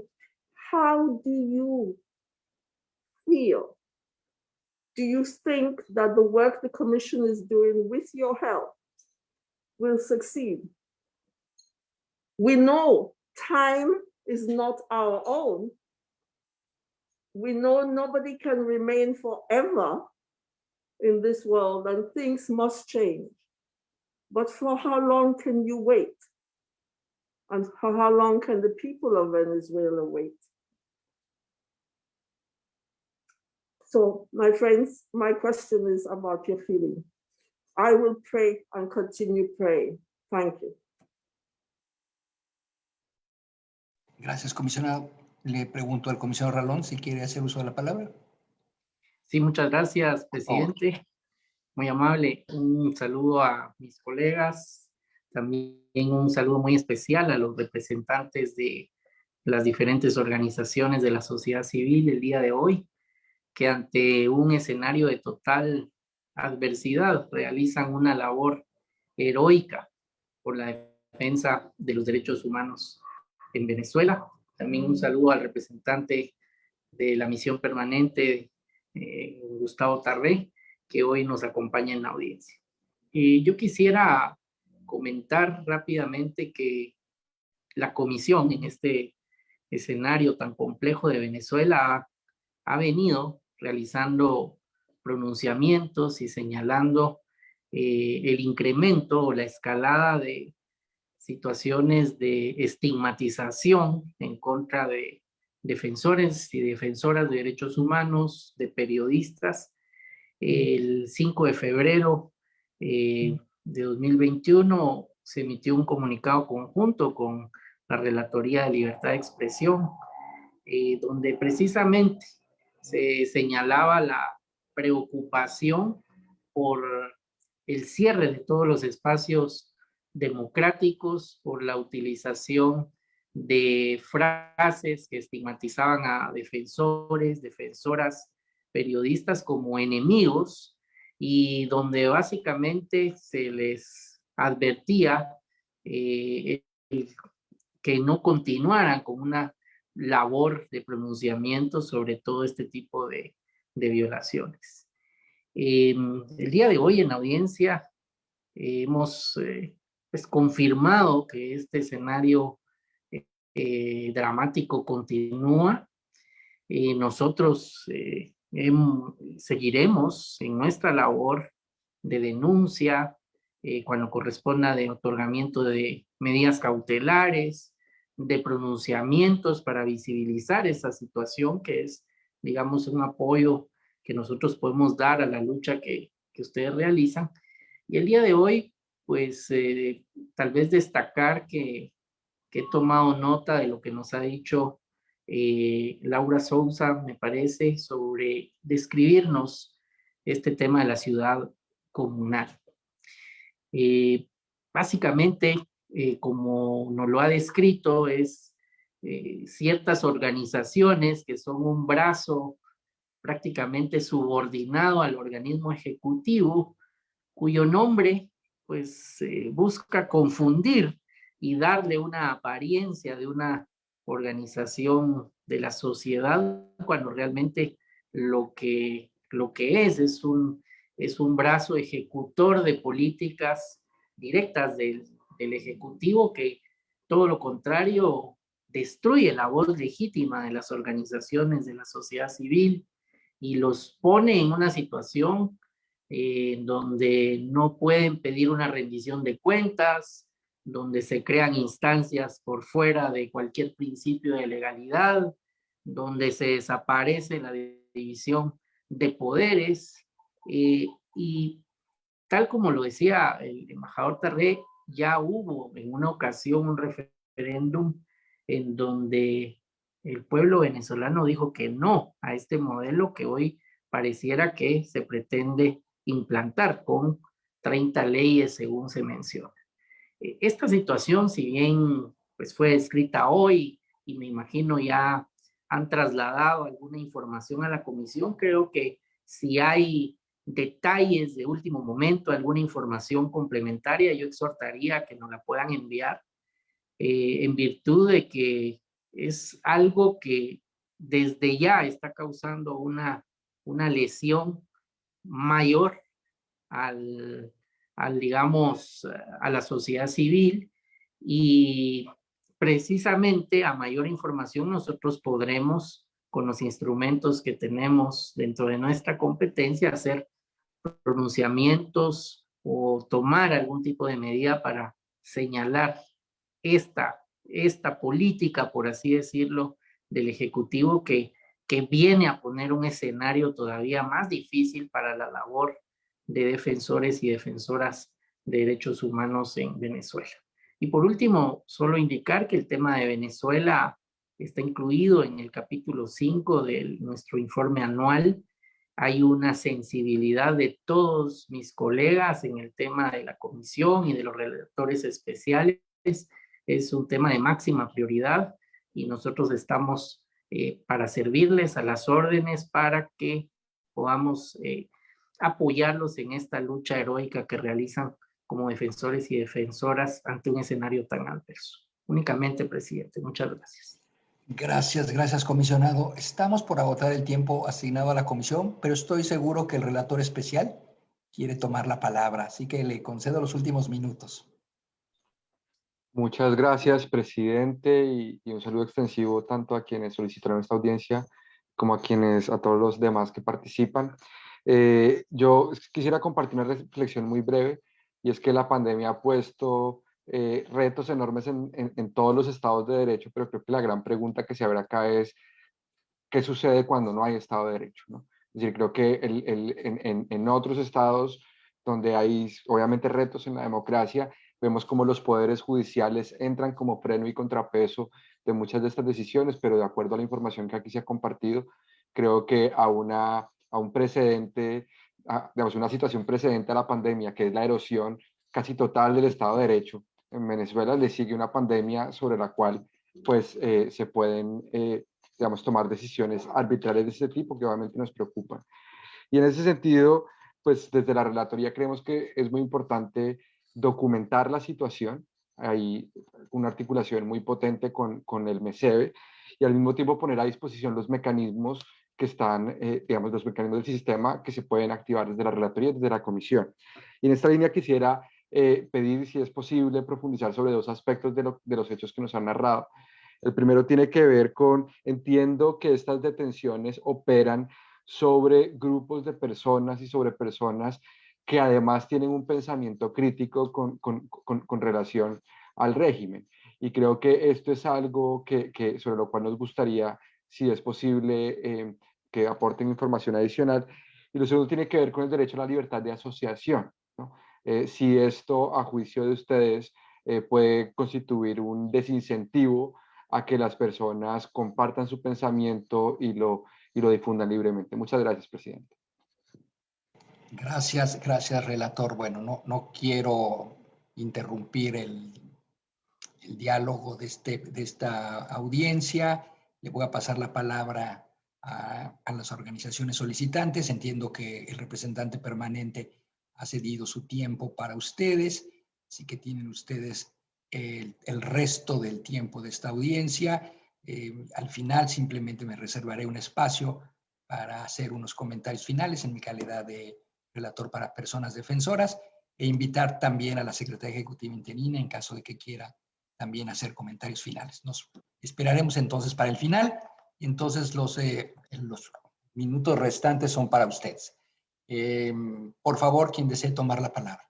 how do you feel? Do you think that the work the commission is doing with your help will succeed? We know time is not our own. We know nobody can remain forever in this world and things must change. But for how long can you wait? And for how long can the people of Venezuela wait? So, my friends, my question is about your feeling. I will pray and continue praying. Thank you. Gracias, comisionado. Le pregunto al comisionado Ralón si quiere hacer uso de la palabra. Sí, muchas gracias, presidente. Muy amable. Un saludo a mis colegas. También un saludo muy especial a los representantes de las diferentes organizaciones de la sociedad civil el día de hoy, que ante un escenario de total adversidad realizan una labor heroica por la defensa de los derechos humanos en Venezuela. También un saludo al representante de la misión permanente, Gustavo Tarré, que hoy nos acompaña en la audiencia. Yo quisiera comentar rápidamente que la comisión en este escenario tan complejo de Venezuela ha venido realizando pronunciamientos y señalando el incremento o la escalada de situaciones de estigmatización en contra de defensores y defensoras de derechos humanos, de periodistas. El 5 de febrero de 2021 se emitió un comunicado conjunto con la Relatoría de Libertad de Expresión, donde precisamente se señalaba la preocupación por el cierre de todos los espacios democráticos, por la utilización de frases que estigmatizaban a defensores, defensoras, periodistas como enemigos, y donde básicamente se les advertía que no continuaran con una labor de pronunciamiento sobre todo este tipo de violaciones. El día de hoy en la audiencia hemos pues confirmado que este escenario dramático continúa. Nosotros seguiremos en nuestra labor de denuncia cuando corresponda, de otorgamiento de medidas cautelares, de pronunciamientos para visibilizar esa situación, que es, digamos, un apoyo que nosotros podemos dar a la lucha que ustedes realizan. Y el día de hoy, pues, tal vez destacar que he tomado nota de lo que nos ha dicho Laura Sousa, me parece, sobre describirnos este tema de la ciudad comunal. Básicamente, como nos lo ha descrito, es ciertas organizaciones que son un brazo prácticamente subordinado al organismo ejecutivo, cuyo nombre pues busca confundir y darle una apariencia de una organización de la sociedad, cuando realmente lo que es un brazo ejecutor de políticas directas del Ejecutivo, que todo lo contrario destruye la voz legítima de las organizaciones de la sociedad civil y los pone en una situación donde no pueden pedir una rendición de cuentas, donde se crean instancias por fuera de cualquier principio de legalidad, donde se desaparece la división de poderes y tal como lo decía el embajador Terré, ya hubo en una ocasión un referéndum en donde el pueblo venezolano dijo que no a este modelo que hoy pareciera que se pretende implantar con 30 leyes según se menciona. Esta situación, si bien pues, fue escrita hoy y me imagino ya han trasladado alguna información a la comisión, creo que si hay detalles de último momento, alguna información complementaria, yo exhortaría a que nos la puedan enviar en virtud de que es algo que desde ya está causando una lesión mayor digamos, a la sociedad civil y precisamente a mayor información nosotros podremos, con los instrumentos que tenemos dentro de nuestra competencia, hacer pronunciamientos o tomar algún tipo de medida para señalar esta política, por así decirlo, del Ejecutivo que viene a poner un escenario todavía más difícil para la labor de defensores y defensoras de derechos humanos en Venezuela. Y por último, solo indicar que el tema de Venezuela está incluido en el capítulo 5 de nuestro informe anual. Hay una sensibilidad de todos mis colegas en el tema de la comisión y de los relatores especiales. Es un tema de máxima prioridad y nosotros estamos para servirles a las órdenes para que podamos apoyarlos en esta lucha heroica que realizan como defensores y defensoras ante un escenario tan adverso. Únicamente, presidente. Muchas gracias. Gracias, comisionado. Estamos por agotar el tiempo asignado a la comisión, pero estoy seguro que el relator especial quiere tomar la palabra, así que le concedo los últimos minutos. Muchas gracias, presidente, y un saludo extensivo tanto a quienes solicitaron esta audiencia como a todos los demás que participan. Yo quisiera compartir una reflexión muy breve, y es que la pandemia ha puesto retos enormes en todos los estados de derecho, pero creo que la gran pregunta que se abre acá es ¿qué sucede cuando no hay estado de derecho? ¿No? Es decir, creo que en otros estados donde hay obviamente retos en la democracia, vemos como los poderes judiciales entran como freno y contrapeso de muchas de estas decisiones, pero de acuerdo a la información que aquí se ha compartido, creo que a un precedente, digamos, una situación precedente a la pandemia, que es la erosión casi total del Estado de Derecho. En Venezuela le sigue una pandemia sobre la cual pues se pueden, digamos, tomar decisiones arbitrarias de este tipo que obviamente nos preocupan. Y en ese sentido, pues desde la relatoría creemos que es muy importante documentar la situación. Hay una articulación muy potente con el MECEBE y al mismo tiempo poner a disposición los mecanismos que están, digamos, los mecanismos del sistema que se pueden activar desde la relatoría y desde la comisión. Y en esta línea quisiera pedir, si es posible, profundizar sobre dos aspectos de los hechos que nos han narrado. El primero tiene que ver con, entiendo que estas detenciones operan sobre grupos de personas y sobre personas que además tienen un pensamiento crítico con relación al régimen. Y creo que esto es algo sobre lo cual nos gustaría, si es posible, que aporten información adicional. Y lo segundo tiene que ver con el derecho a la libertad de asociación, ¿no? Si esto, a juicio de ustedes, puede constituir un desincentivo a que las personas compartan su pensamiento y lo difundan libremente. Muchas gracias, presidente. Gracias, relator. Bueno, no quiero interrumpir el diálogo de esta audiencia. Le voy a pasar la palabra a las organizaciones solicitantes. Entiendo que el representante permanente ha cedido su tiempo para ustedes, así que tienen ustedes el resto del tiempo de esta audiencia. Al final simplemente me reservaré un espacio para hacer unos comentarios finales en mi calidad de relator para personas defensoras e invitar también a la Secretaría Ejecutiva interina en caso de que quiera también hacer comentarios finales. Nos esperaremos entonces para el final y entonces los minutos restantes son para ustedes. Por favor, quien desee tomar la palabra.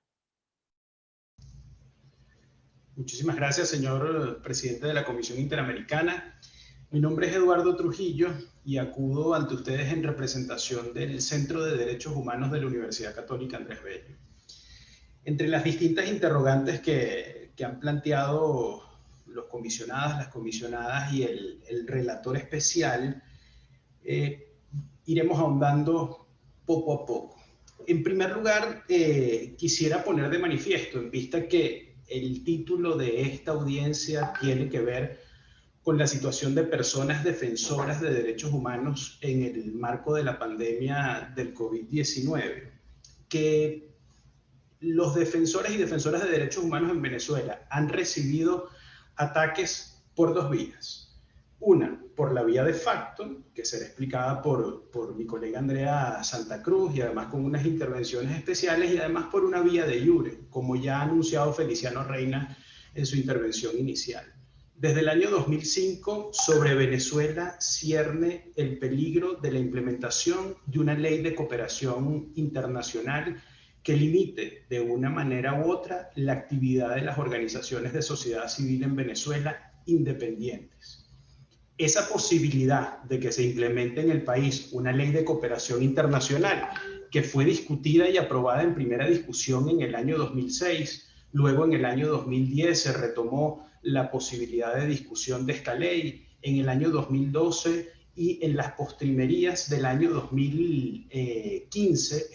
Muchísimas gracias, señor presidente de la Comisión Interamericana. Mi nombre es Eduardo Trujillo y acudo ante ustedes en representación del Centro de Derechos Humanos de la Universidad Católica Andrés Bello. Entre las distintas interrogantes que han planteado los comisionadas, las comisionadas y el relator especial, iremos ahondando poco a poco. En primer lugar, quisiera poner de manifiesto, en vista que el título de esta audiencia tiene que ver con la situación de personas defensoras de derechos humanos en el marco de la pandemia del COVID-19, que los defensores y defensoras de derechos humanos en Venezuela han recibido ataques por dos vías. Una, por la vía de facto, que será explicada por mi colega Andrea Santa Cruz, y además con unas intervenciones especiales, y además por una vía de iure, como ya ha anunciado Feliciano Reina en su intervención inicial. Desde el año 2005, sobre Venezuela cierne el peligro de la implementación de una ley de cooperación internacional que limite de una manera u otra la actividad de las organizaciones de sociedad civil en Venezuela independientes. Esa posibilidad de que se implemente en el país una ley de cooperación internacional que fue discutida y aprobada en primera discusión en el año 2006, luego en el año 2010 se retomó la posibilidad de discusión de esta ley, en el año 2012 y en las postrimerías del año 2015,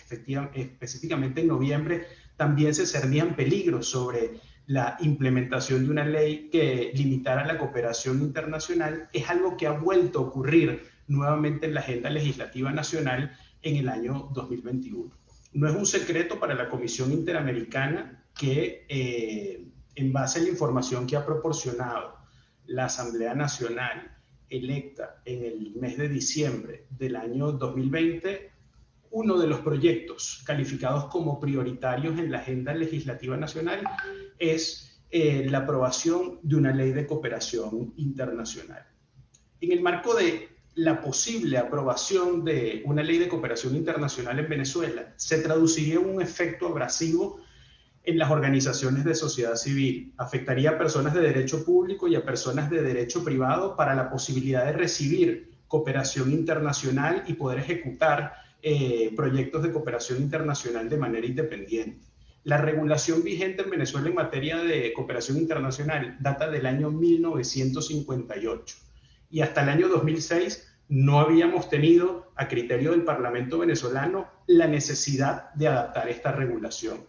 específicamente en noviembre, también se cernían peligros sobre la implementación de una ley que limitara la cooperación internacional. Es algo que ha vuelto a ocurrir nuevamente en la agenda legislativa nacional en el año 2021. No es un secreto para la Comisión Interamericana que, en base a la información que ha proporcionado la Asamblea Nacional electa en el mes de diciembre del año 2020, uno de los proyectos calificados como prioritarios en la agenda legislativa nacional es la aprobación de una ley de cooperación internacional. En el marco de la posible aprobación de una ley de cooperación internacional en Venezuela, se traduciría en un efecto abrasivo en las organizaciones de sociedad civil. Afectaría a personas de derecho público y a personas de derecho privado para la posibilidad de recibir cooperación internacional y poder ejecutar proyectos de cooperación internacional de manera independiente. La regulación vigente en Venezuela en materia de cooperación internacional data del año 1958 y hasta el año 2006 no habíamos tenido, a criterio del Parlamento venezolano, la necesidad de adaptar esta regulación.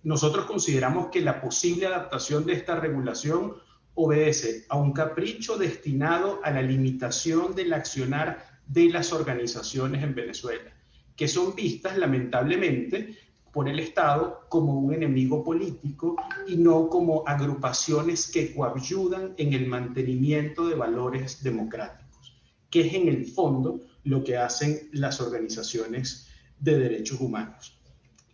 Nosotros consideramos que la posible adaptación de esta regulación obedece a un capricho destinado a la limitación del accionar de las organizaciones en Venezuela, que son vistas lamentablemente por el Estado como un enemigo político y no como agrupaciones que coadyudan en el mantenimiento de valores democráticos, que es en el fondo lo que hacen las organizaciones de derechos humanos.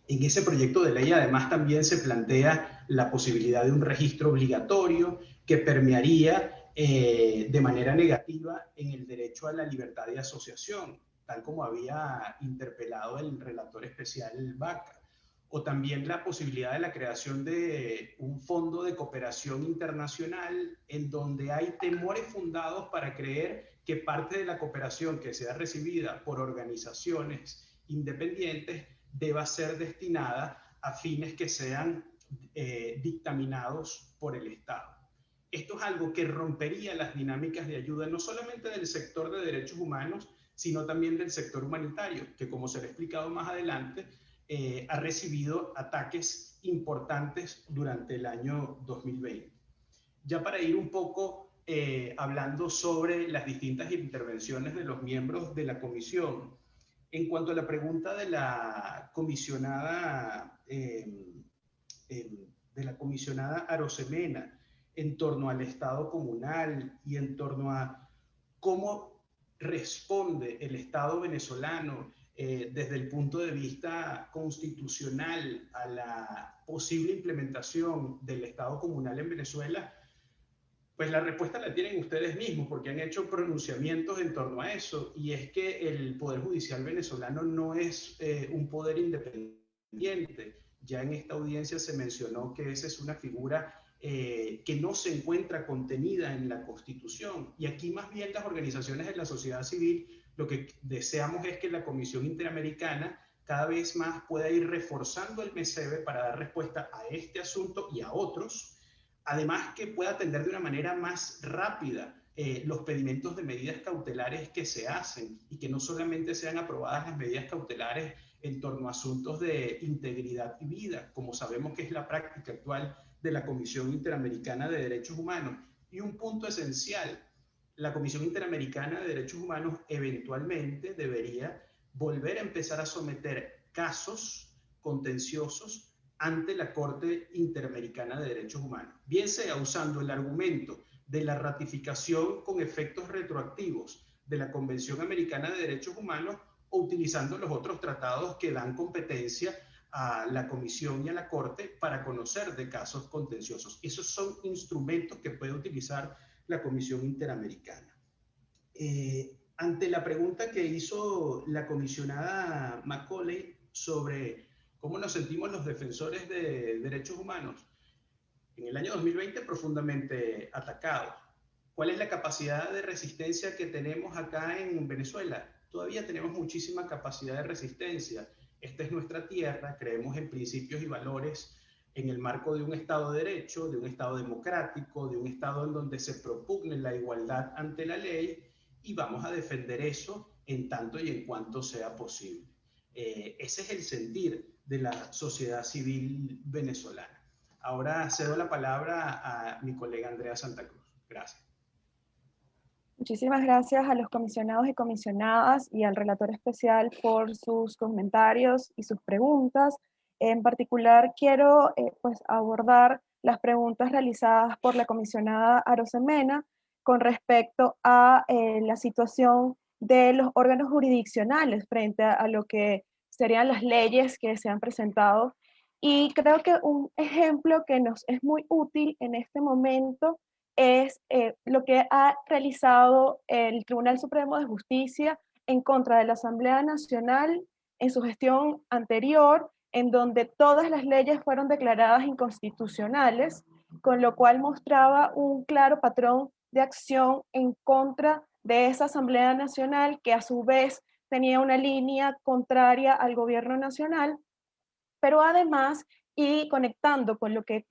En ese proyecto de ley además también se plantea la posibilidad de un registro obligatorio que permearía de manera negativa en el derecho a la libertad de asociación, tal como había interpelado el relator especial Vaca, o también la posibilidad de la creación de un fondo de cooperación internacional en donde hay temores fundados para creer que parte de la cooperación que sea recibida por organizaciones independientes deba ser destinada a fines que sean dictaminados por el Estado. Esto es algo que rompería las dinámicas de ayuda no solamente del sector de derechos humanos, sino también del sector humanitario, que como será explicado más adelante, ha recibido ataques importantes durante el año 2020. Ya para ir un poco hablando sobre las distintas intervenciones de los miembros de la comisión, en cuanto a la pregunta de la comisionada Arosemena en torno al Estado comunal y en torno a cómo responde el Estado venezolano desde el punto de vista constitucional a la posible implementación del Estado comunal en Venezuela, pues la respuesta la tienen ustedes mismos, porque han hecho pronunciamientos en torno a eso, y es que el Poder Judicial venezolano no es un poder independiente, Ya en esta audiencia se mencionó que esa es una figura que no se encuentra contenida en la Constitución. Y aquí más bien las organizaciones de la sociedad civil lo que deseamos es que la Comisión Interamericana cada vez más pueda ir reforzando el MECEBE para dar respuesta a este asunto y a otros. Además que pueda atender de una manera más rápida los pedimentos de medidas cautelares que se hacen y que no solamente sean aprobadas las medidas cautelares en torno a asuntos de integridad y vida, como sabemos que es la práctica actual de la Comisión Interamericana de Derechos Humanos. Y un punto esencial, la Comisión Interamericana de Derechos Humanos eventualmente debería volver a empezar a someter casos contenciosos ante la Corte Interamericana de Derechos Humanos, bien sea usando el argumento de la ratificación con efectos retroactivos de la Convención Americana de Derechos Humanos o utilizando los otros tratados que dan competencia a la Comisión y a la Corte para conocer de casos contenciosos. Esos son instrumentos que puede utilizar la Comisión Interamericana. Ante la pregunta que hizo la comisionada Macaulay sobre cómo nos sentimos los defensores de derechos humanos, en el año 2020 profundamente atacados. ¿Cuál es la capacidad de resistencia que tenemos acá en Venezuela? Todavía tenemos muchísima capacidad de resistencia. Esta es nuestra tierra, creemos en principios y valores en el marco de un Estado de Derecho, de un Estado democrático, de un Estado en donde se propugne la igualdad ante la ley, y vamos a defender eso en tanto y en cuanto sea posible. Ese es el sentir de la sociedad civil venezolana. Ahora cedo la palabra a mi colega Andrea Santa Cruz. Gracias. Muchísimas gracias a los comisionados y comisionadas y al relator especial por sus comentarios y sus preguntas. En particular, quiero pues abordar las preguntas realizadas por la comisionada Arosemena con respecto a la situación de los órganos jurisdiccionales frente a lo que serían las leyes que se han presentado. Y creo que un ejemplo que nos es muy útil en este momento es lo que ha realizado el Tribunal Supremo de Justicia en contra de la Asamblea Nacional en su gestión anterior, en donde todas las leyes fueron declaradas inconstitucionales, con lo cual mostraba un claro patrón de acción en contra de esa Asamblea Nacional, que a su vez tenía una línea contraria al gobierno nacional, pero además, y conectando con lo que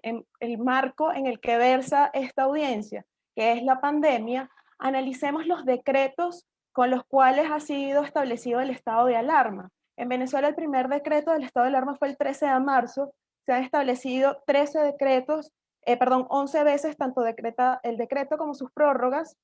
en el marco en el que versa esta audiencia, que es la pandemia, analicemos los decretos con los cuales ha sido establecido el estado de alarma. En Venezuela el primer decreto del estado de alarma fue el 13 de marzo, se han establecido 13 decretos, 11 veces tanto el decreto como sus prórrogas,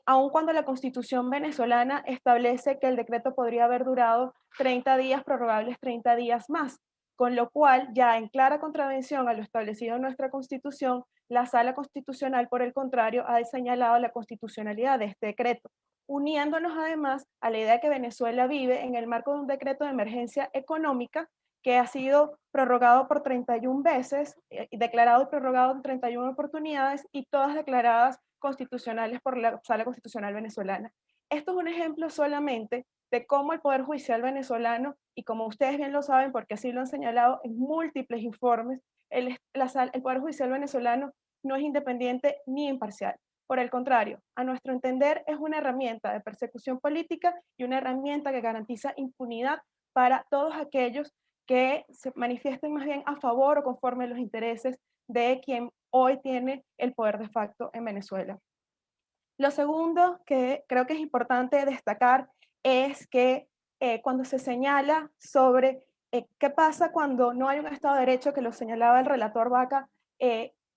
aun cuando la Constitución venezolana establece que el decreto podría haber durado 30 días, prorrogables 30 días más, con lo cual, ya en clara contravención a lo establecido en nuestra Constitución, la Sala Constitucional, por el contrario, ha señalado la constitucionalidad de este decreto, uniéndonos además a la idea de que Venezuela vive en el marco de un decreto de emergencia económica que ha sido prorrogado por 31 veces, declarado y prorrogado en 31 oportunidades, y todas declaradas constitucionales por la Sala Constitucional venezolana. Esto es un ejemplo solamente de cómo el Poder Judicial venezolano, y como ustedes bien lo saben porque así lo han señalado en múltiples informes, el Poder Judicial venezolano no es independiente ni imparcial. Por el contrario, a nuestro entender es una herramienta de persecución política y una herramienta que garantiza impunidad para todos aquellos que se manifiesten más bien a favor o conforme a los intereses de quien hoy tiene el poder de facto en Venezuela. Lo segundo que creo que es importante destacar es que cuando se señala sobre qué pasa cuando no hay un Estado de Derecho, que lo señalaba el relator Vaca,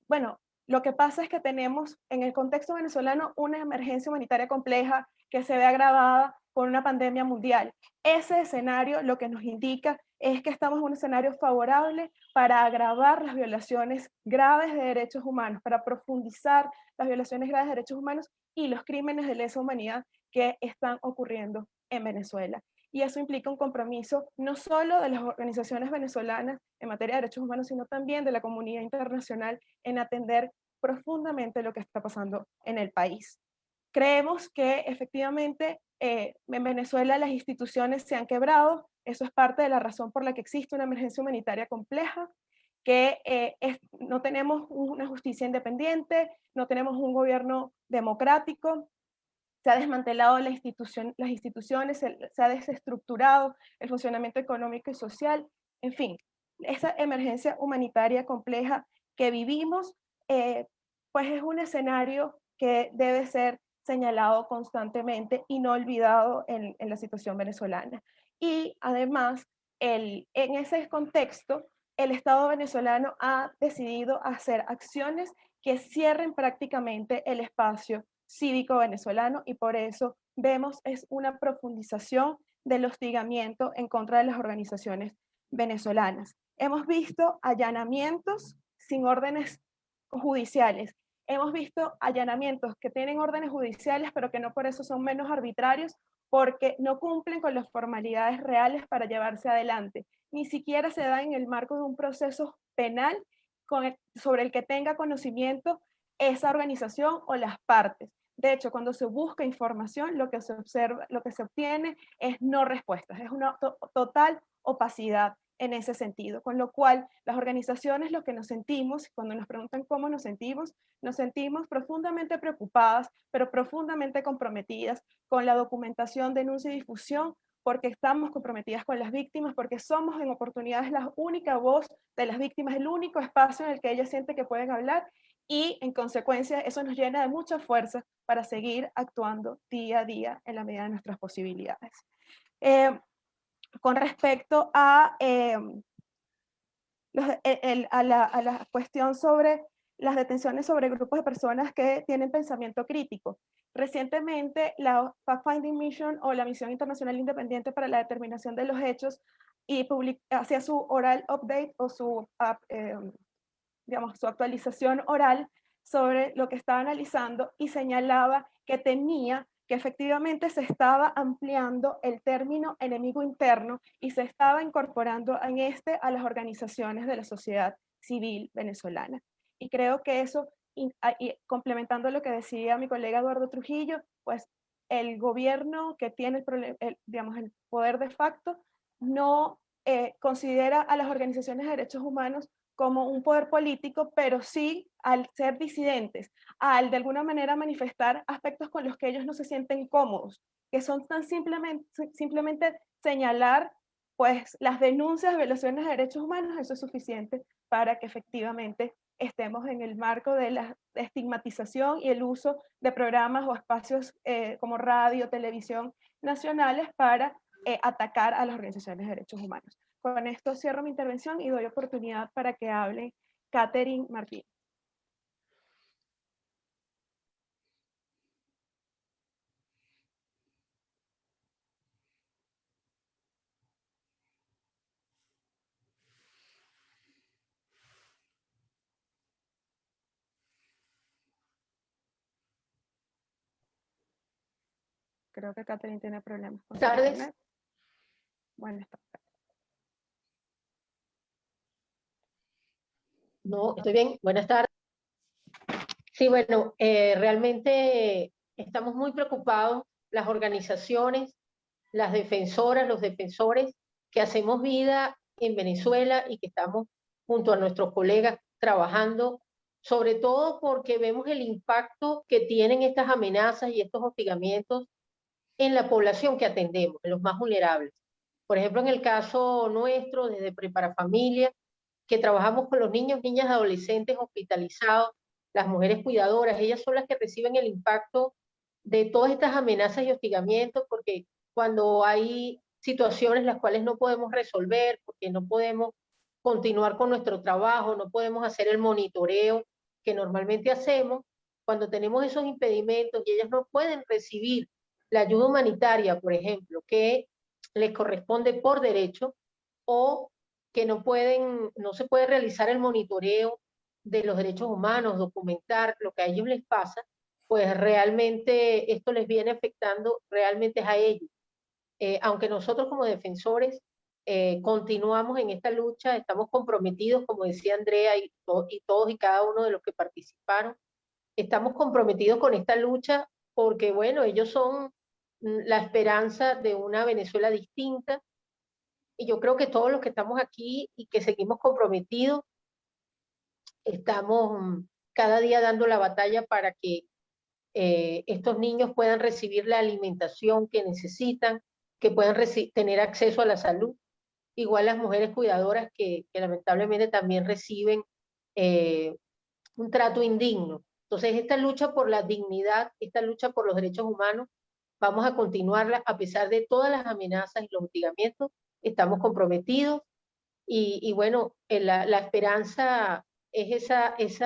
bueno, lo que pasa es que tenemos en el contexto venezolano una emergencia humanitaria compleja que se ve agravada por una pandemia mundial. Ese escenario lo que nos indica es que estamos en un escenario favorable para agravar las violaciones graves de derechos humanos, para profundizar las violaciones graves de derechos humanos y los crímenes de lesa humanidad que están ocurriendo en Venezuela. Y eso implica un compromiso no solo de las organizaciones venezolanas en materia de derechos humanos, sino también de la comunidad internacional en atender profundamente lo que está pasando en el país. Creemos que efectivamente en Venezuela las instituciones se han quebrado, eso es parte de la razón por la que existe una emergencia humanitaria compleja, que no tenemos una justicia independiente, no tenemos un gobierno democrático, se ha desmantelado las instituciones, se ha desestructurado el funcionamiento económico y social, en fin, esa emergencia humanitaria compleja que vivimos, pues es un escenario que debe ser señalado constantemente y no olvidado en la situación venezolana. Y además, en ese contexto, el Estado venezolano ha decidido hacer acciones que cierren prácticamente el espacio cívico venezolano y por eso vemos es una profundización del hostigamiento en contra de las organizaciones venezolanas. Hemos visto allanamientos sin órdenes judiciales. Hemos visto allanamientos que tienen órdenes judiciales, pero que no por eso son menos arbitrarios, porque no cumplen con las formalidades reales para llevarse adelante. Ni siquiera se da en el marco de un proceso penal sobre el que tenga conocimiento esa organización o las partes. De hecho, cuando se busca información, lo que se obtiene es no respuestas, es una total opacidad en ese sentido, con lo cual las organizaciones lo que nos sentimos, cuando nos preguntan cómo nos sentimos profundamente preocupadas, pero profundamente comprometidas con la documentación, denuncia y difusión, porque estamos comprometidas con las víctimas, porque somos en oportunidades la única voz de las víctimas, el único espacio en el que ellas sienten que pueden hablar y en consecuencia eso nos llena de mucha fuerza para seguir actuando día a día en la medida de nuestras posibilidades. Con respecto a, la cuestión sobre las detenciones sobre grupos de personas que tienen pensamiento crítico. Recientemente, la Fact-Finding Mission o la Misión Internacional Independiente para la Determinación de los Hechos y hacía su oral update o su actualización oral sobre lo que estaba analizando y señalaba que temía que efectivamente se estaba ampliando el término enemigo interno y se estaba incorporando a las organizaciones de la sociedad civil venezolana. Y creo que eso, complementando lo que decía mi colega Eduardo Trujillo, pues el gobierno que tiene el poder de facto no considera a las organizaciones de derechos humanos como un poder político, pero sí al ser disidentes, al de alguna manera manifestar aspectos con los que ellos no se sienten cómodos, que son tan simplemente señalar pues las denuncias de violaciones de derechos humanos, eso es suficiente para que efectivamente estemos en el marco de la estigmatización y el uso de programas o espacios como radio, televisión nacionales para atacar a las organizaciones de derechos humanos. Con esto cierro mi intervención y doy oportunidad para que hable Catherine Martín. Creo que Catherine tiene problemas. Buenas tardes. Buenas tardes. No, estoy bien. Buenas tardes. Sí, bueno, realmente estamos muy preocupados, las organizaciones, las defensoras, los defensores, que hacemos vida en Venezuela y que estamos junto a nuestros colegas trabajando, sobre todo porque vemos el impacto que tienen estas amenazas y estos hostigamientos en la población que atendemos, en los más vulnerables. Por ejemplo, en el caso nuestro, desde Prepara Familia, que trabajamos con los niños, niñas, adolescentes hospitalizados, las mujeres cuidadoras, ellas son las que reciben el impacto de todas estas amenazas y hostigamientos, porque cuando hay situaciones las cuales no podemos resolver, porque no podemos continuar con nuestro trabajo, no podemos hacer el monitoreo que normalmente hacemos, cuando tenemos esos impedimentos y ellas no pueden recibir la ayuda humanitaria, por ejemplo, que les corresponde por derecho, o que no se puede realizar el monitoreo de los derechos humanos, documentar lo que a ellos les pasa, pues realmente esto les viene afectando realmente a ellos. Aunque nosotros como defensores continuamos en esta lucha, estamos comprometidos, como decía Andrea y todos y cada uno de los que participaron, estamos comprometidos con esta lucha porque, bueno, ellos son la esperanza de una Venezuela distinta. Y yo creo que todos los que estamos aquí y que seguimos comprometidos, estamos cada día dando la batalla para que estos niños puedan recibir la alimentación que necesitan, que puedan tener acceso a la salud. Igual las mujeres cuidadoras que lamentablemente también reciben un trato indigno. Entonces, esta lucha por la dignidad, esta lucha por los derechos humanos, vamos a continuarla a pesar de todas las amenazas y los hostigamientos. Estamos comprometidos y bueno, la esperanza es ese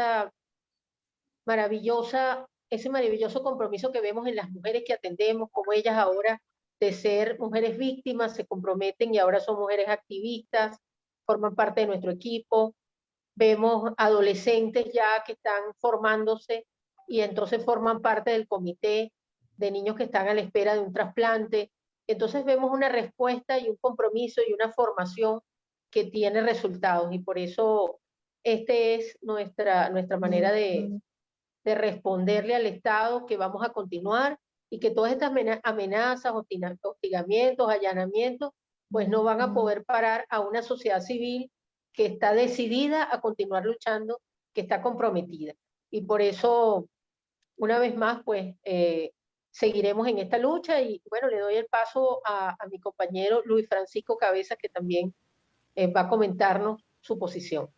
maravilloso compromiso que vemos en las mujeres que atendemos, como ellas ahora de ser mujeres víctimas se comprometen y ahora son mujeres activistas, forman parte de nuestro equipo. Vemos adolescentes ya que están formándose y entonces forman parte del comité de niños que están a la espera de un trasplante. Entonces vemos una respuesta y un compromiso y una formación que tiene resultados y por eso esta es nuestra manera de responderle al Estado, que vamos a continuar y que todas estas amenazas, hostigamientos, allanamientos, pues no van a poder parar a una sociedad civil que está decidida a continuar luchando, que está comprometida. Y por eso, una vez más, pues seguiremos en esta lucha y bueno, le doy el paso a mi compañero Luis Francisco Cabeza, que también va a comentarnos su posición.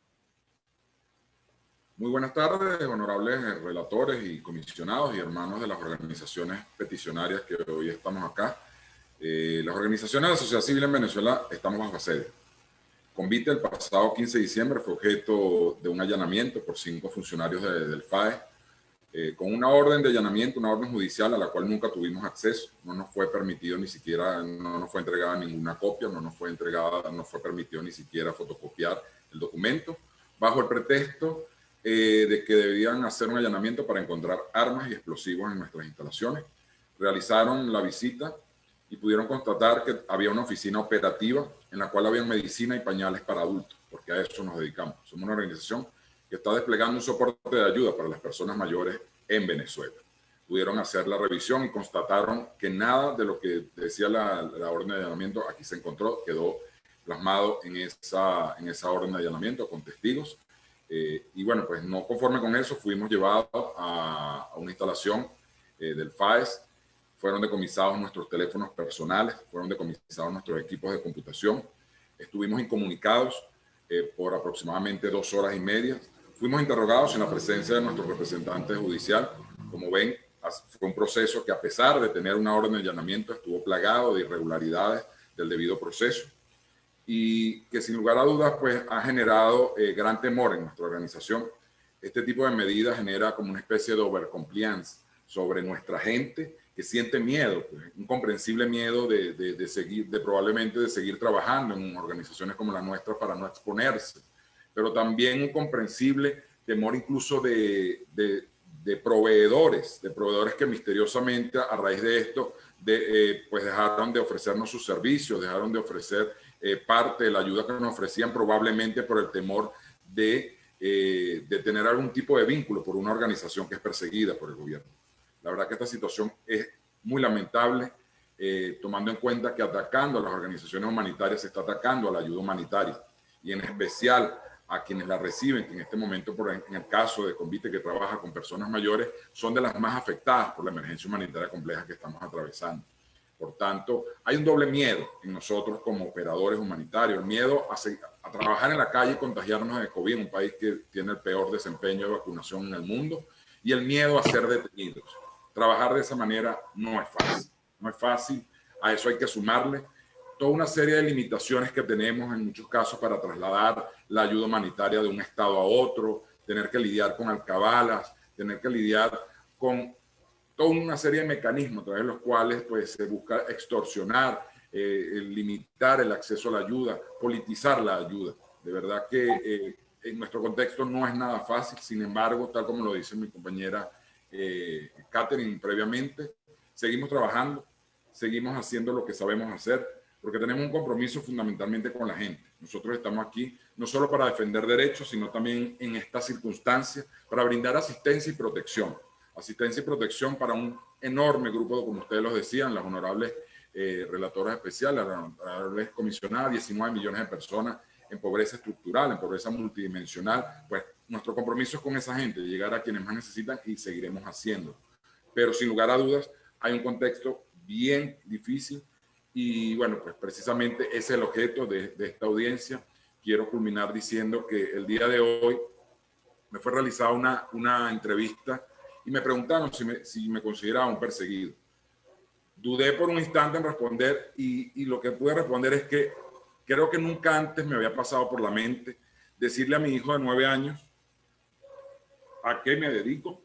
Muy buenas tardes, honorables relatores y comisionados y hermanos de las organizaciones peticionarias que hoy estamos acá. Las organizaciones de la sociedad civil en Venezuela estamos bajo asedio. Convite el pasado 15 de diciembre fue objeto de un allanamiento por 5 funcionarios del FAE, con una orden de allanamiento, una orden judicial a la cual nunca tuvimos acceso. No nos fue permitido ni siquiera, no nos fue entregada ninguna copia, no nos fue permitido ni siquiera fotocopiar el documento, bajo el pretexto de que debían hacer un allanamiento para encontrar armas y explosivos en nuestras instalaciones. Realizaron la visita y pudieron constatar que había una oficina operativa en la cual había medicina y pañales para adultos, porque a eso nos dedicamos. Somos una organización que está desplegando un soporte de ayuda para las personas mayores en Venezuela. Pudieron hacer la revisión y constataron que nada de lo que decía la orden de allanamiento aquí se encontró, quedó plasmado en esa orden de allanamiento con testigos. Y bueno, pues no conforme con eso, fuimos llevados a una instalación del FAES. Fueron decomisados nuestros teléfonos personales, fueron decomisados nuestros equipos de computación. Estuvimos incomunicados por aproximadamente 2 horas y media. Fuimos interrogados en la presencia de nuestro representante judicial. Como ven, fue un proceso que, a pesar de tener una orden de allanamiento, estuvo plagado de irregularidades del debido proceso y que sin lugar a dudas pues ha generado gran temor en nuestra organización. Este tipo de medidas genera como una especie de overcompliance sobre nuestra gente que siente miedo, pues, un comprensible miedo probablemente de seguir trabajando en organizaciones como la nuestra para no exponerse, pero también un comprensible temor incluso de proveedores que misteriosamente a raíz de esto pues dejaron de ofrecernos sus servicios, dejaron de ofrecer parte de la ayuda que nos ofrecían, probablemente por el temor de tener algún tipo de vínculo por una organización que es perseguida por el gobierno. La verdad que esta situación es muy lamentable, tomando en cuenta que atacando a las organizaciones humanitarias se está atacando a la ayuda humanitaria y en especial a quienes la reciben, que en este momento, en el caso de Convite, que trabaja con personas mayores, son de las más afectadas por la emergencia humanitaria compleja que estamos atravesando. Por tanto, hay un doble miedo en nosotros como operadores humanitarios, el miedo a trabajar en la calle y contagiarnos de COVID, un país que tiene el peor desempeño de vacunación en el mundo, y el miedo a ser detenidos. Trabajar de esa manera no es fácil, no es fácil. A eso hay que sumarle toda una serie de limitaciones que tenemos en muchos casos para trasladar la ayuda humanitaria de un estado a otro, tener que lidiar con alcabalas, tener que lidiar con toda una serie de mecanismos a través de los cuales pues, se busca extorsionar, limitar el acceso a la ayuda, politizar la ayuda. De verdad que en nuestro contexto no es nada fácil, sin embargo, tal como lo dice mi compañera Catherine previamente, seguimos trabajando, seguimos haciendo lo que sabemos hacer, porque tenemos un compromiso fundamentalmente con la gente. Nosotros estamos aquí no solo para defender derechos, sino también en esta circunstancia para brindar asistencia y protección. asistencia y protección para un enorme grupo, como ustedes lo decían, las honorables relatoras especiales, las honorables comisionadas, 19 millones de personas en pobreza estructural, en pobreza multidimensional. Pues nuestro compromiso es con esa gente, llegar a quienes más necesitan, y seguiremos haciendo. Pero sin lugar a dudas, hay un contexto bien difícil y bueno, pues precisamente ese es el objeto de esta audiencia. Quiero culminar diciendo que el día de hoy me fue realizada una entrevista y me preguntaron si me consideraba un perseguido. Dudé por un instante en responder y lo que pude responder es que creo que nunca antes me había pasado por la mente decirle a mi hijo de 9 años a qué me dedico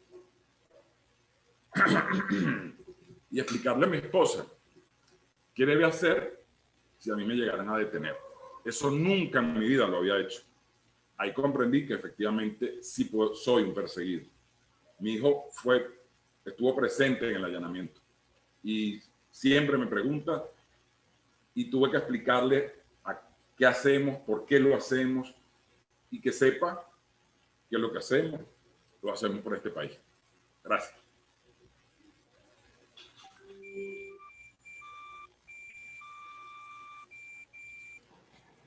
y explicarle a mi esposa qué debe hacer si a mí me llegaran a detener. Eso nunca en mi vida lo había hecho. Ahí comprendí que efectivamente sí soy un perseguido. Mi hijo estuvo presente en el allanamiento y siempre me pregunta y tuve que explicarle qué hacemos, por qué lo hacemos y que sepa que lo que hacemos lo hacemos por este país. Gracias.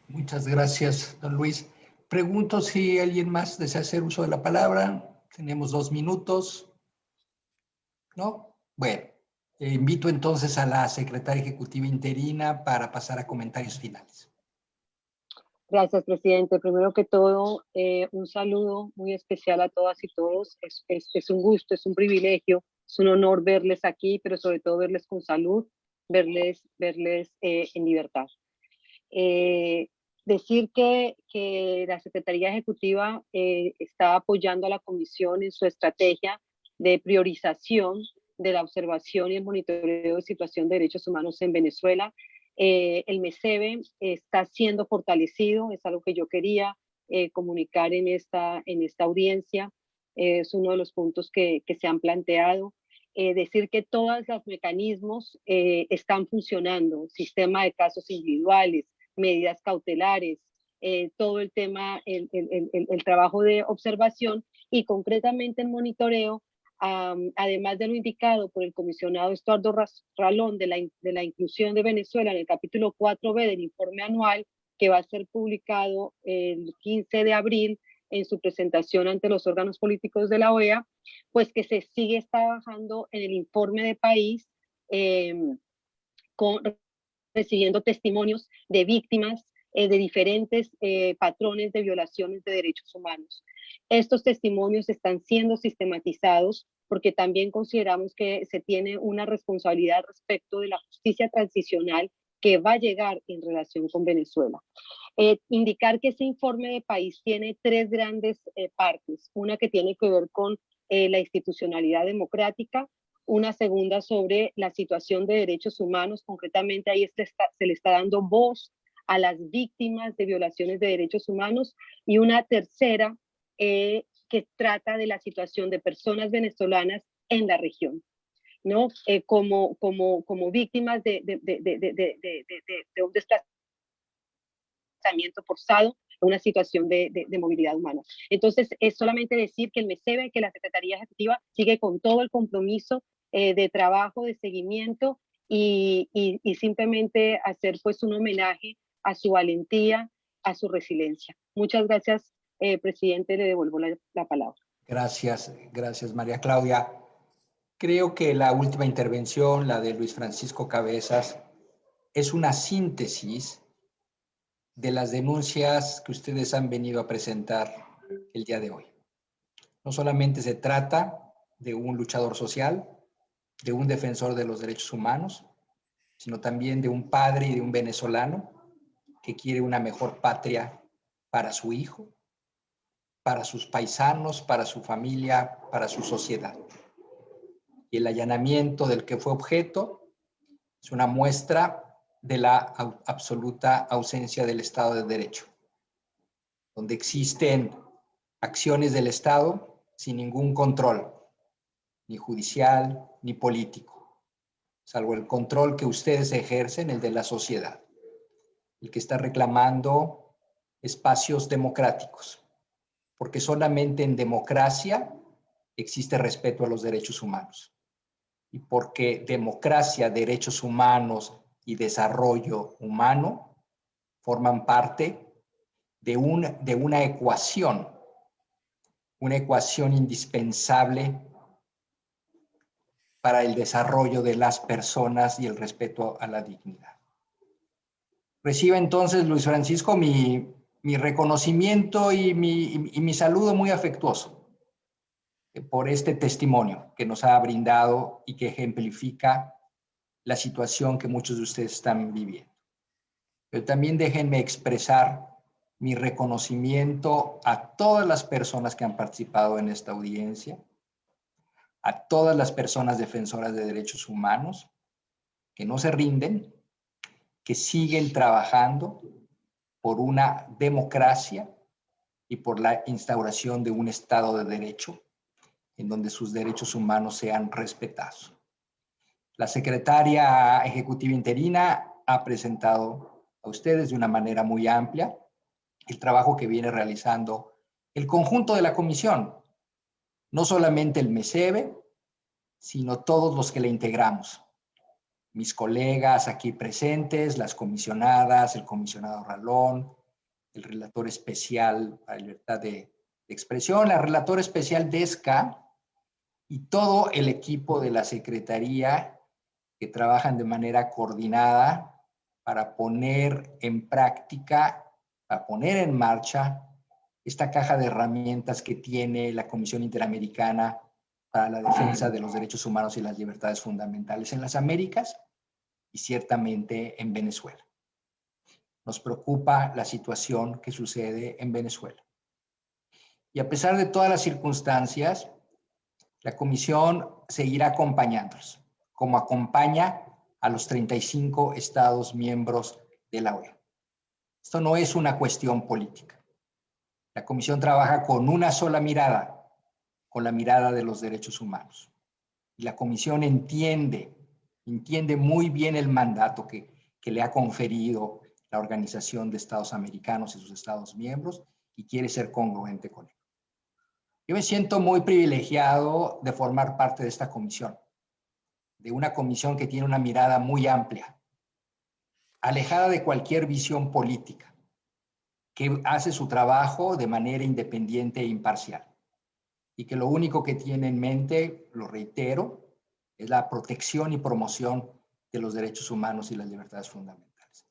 Muchas gracias, don Luis. Pregunto si alguien más desea hacer uso de la palabra. Tenemos 2 minutos. ¿No? Bueno, invito entonces a la secretaria ejecutiva interina para pasar a comentarios finales. Gracias, presidente. Primero que todo, un saludo muy especial a todas y todos. Es un gusto, es un privilegio, es un honor verles aquí, pero sobre todo verles con salud, verles en libertad. Decir que la Secretaría Ejecutiva está apoyando a la Comisión en su estrategia de priorización de la observación y el monitoreo de situación de derechos humanos en Venezuela. El MECEBE está siendo fortalecido, es algo que yo quería comunicar en esta audiencia. Es uno de los puntos que se han planteado. Decir que todos los mecanismos están funcionando, sistema de casos individuales, medidas cautelares, todo el tema, el trabajo de observación y concretamente el monitoreo, además de lo indicado por el comisionado Estuardo Ralón de la inclusión de Venezuela en el capítulo 4B del informe anual que va a ser publicado el 15 de abril en su presentación ante los órganos políticos de la OEA, pues que se sigue trabajando en el informe de país recibiendo testimonios de víctimas de diferentes patrones de violaciones de derechos humanos. Estos testimonios están siendo sistematizados porque también consideramos que se tiene una responsabilidad respecto de la justicia transicional que va a llegar en relación con Venezuela. Indicar que ese informe de país tiene 3 grandes partes, una que tiene que ver con la institucionalidad democrática, una segunda sobre la situación de derechos humanos, concretamente ahí se le está dando voz a las víctimas de violaciones de derechos humanos, y una tercera que trata de la situación de personas venezolanas en la región, ¿no? Como víctimas de un desplazamiento forzado, una situación de movilidad humana. Entonces, es solamente decir que el MECEBE, que la Secretaría Ejecutiva sigue con todo el compromiso de trabajo, de seguimiento y simplemente hacer pues un homenaje a su valentía, a su resiliencia. Muchas gracias, presidente, le devuelvo la palabra. Gracias María Claudia. Creo que la última intervención, la de Luis Francisco Cabezas, es una síntesis de las denuncias que ustedes han venido a presentar el día de hoy. No solamente se trata de un luchador social, de un defensor de los derechos humanos, sino también de un padre y de un venezolano que quiere una mejor patria para su hijo, para sus paisanos, para su familia, para su sociedad. Y el allanamiento del que fue objeto es una muestra de la absoluta ausencia del Estado de Derecho, donde existen acciones del Estado sin ningún control, ni judicial, ni político, salvo el control que ustedes ejercen, el de la sociedad, el que está reclamando espacios democráticos, porque solamente en democracia existe respeto a los derechos humanos y porque democracia, derechos humanos y desarrollo humano forman parte de una ecuación indispensable para el desarrollo de las personas y el respeto a la dignidad. Reciba entonces, Luis Francisco, mi reconocimiento y mi saludo muy afectuoso por este testimonio que nos ha brindado y que ejemplifica la situación que muchos de ustedes están viviendo. Pero también déjenme expresar mi reconocimiento a todas las personas que han participado en esta audiencia, a todas las personas defensoras de derechos humanos que no se rinden, que siguen trabajando por una democracia y por la instauración de un Estado de Derecho en donde sus derechos humanos sean respetados. La secretaria ejecutiva interina ha presentado a ustedes de una manera muy amplia el trabajo que viene realizando el conjunto de la comisión, no solamente el MECEBE, sino todos los que la integramos. Mis colegas aquí presentes, las comisionadas, el comisionado Ralón, el relator especial para la libertad de expresión, la relatora especial DESCA y todo el equipo de la Secretaría que trabajan de manera coordinada para poner en práctica, para poner en marcha esta caja de herramientas que tiene la Comisión Interamericana para la defensa de los derechos humanos y las libertades fundamentales en las Américas y ciertamente en Venezuela. Nos preocupa la situación que sucede en Venezuela. Y a pesar de todas las circunstancias, la Comisión seguirá acompañándolos, como acompaña a los 35 Estados miembros de la OEA. Esto no es una cuestión política. La Comisión trabaja con una sola mirada, con la mirada de los derechos humanos. Y la Comisión entiende muy bien el mandato que le ha conferido la Organización de Estados Americanos y sus Estados miembros y quiere ser congruente con él. Yo me siento muy privilegiado de formar parte de esta comisión, de una comisión que tiene una mirada muy amplia, alejada de cualquier visión política, que hace su trabajo de manera independiente e imparcial y que lo único que tiene en mente, lo reitero, es la protección y promoción de los derechos humanos y las libertades fundamentales.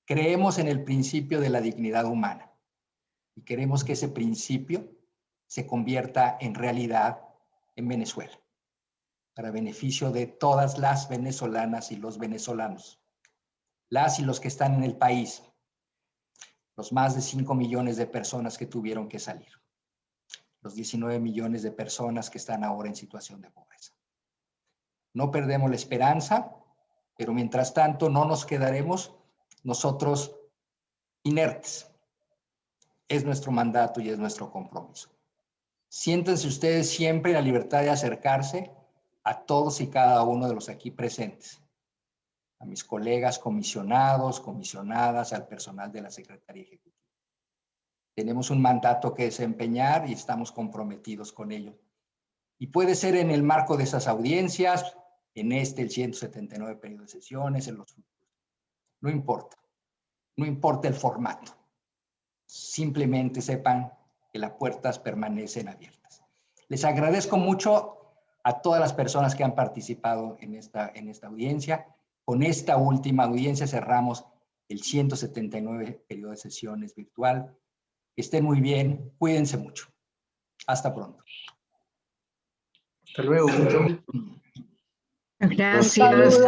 Creemos en el principio de la dignidad humana y queremos que ese principio se convierta en realidad en Venezuela, para beneficio de todas las venezolanas y los venezolanos, las y los que están en el país, los más de 5 millones de personas que tuvieron que salir, los 19 millones de personas que están ahora en situación de pobreza. No perdemos la esperanza, pero mientras tanto no nos quedaremos nosotros inertes. Es nuestro mandato y es nuestro compromiso. Siéntense ustedes siempre en la libertad de acercarse a todos y cada uno de los aquí presentes, a mis colegas comisionados, comisionadas, al personal de la Secretaría Ejecutiva. Tenemos un mandato que desempeñar y estamos comprometidos con ello. Y puede ser en el marco de esas audiencias, en el 179 periodo de sesiones, en los futuros. No importa el formato. Simplemente sepan que las puertas permanecen abiertas. Les agradezco mucho a todas las personas que han participado en esta audiencia. Con esta última audiencia cerramos el 179 periodo de sesiones virtual. Que estén muy bien, cuídense mucho. Hasta pronto. Hasta luego. Gracias.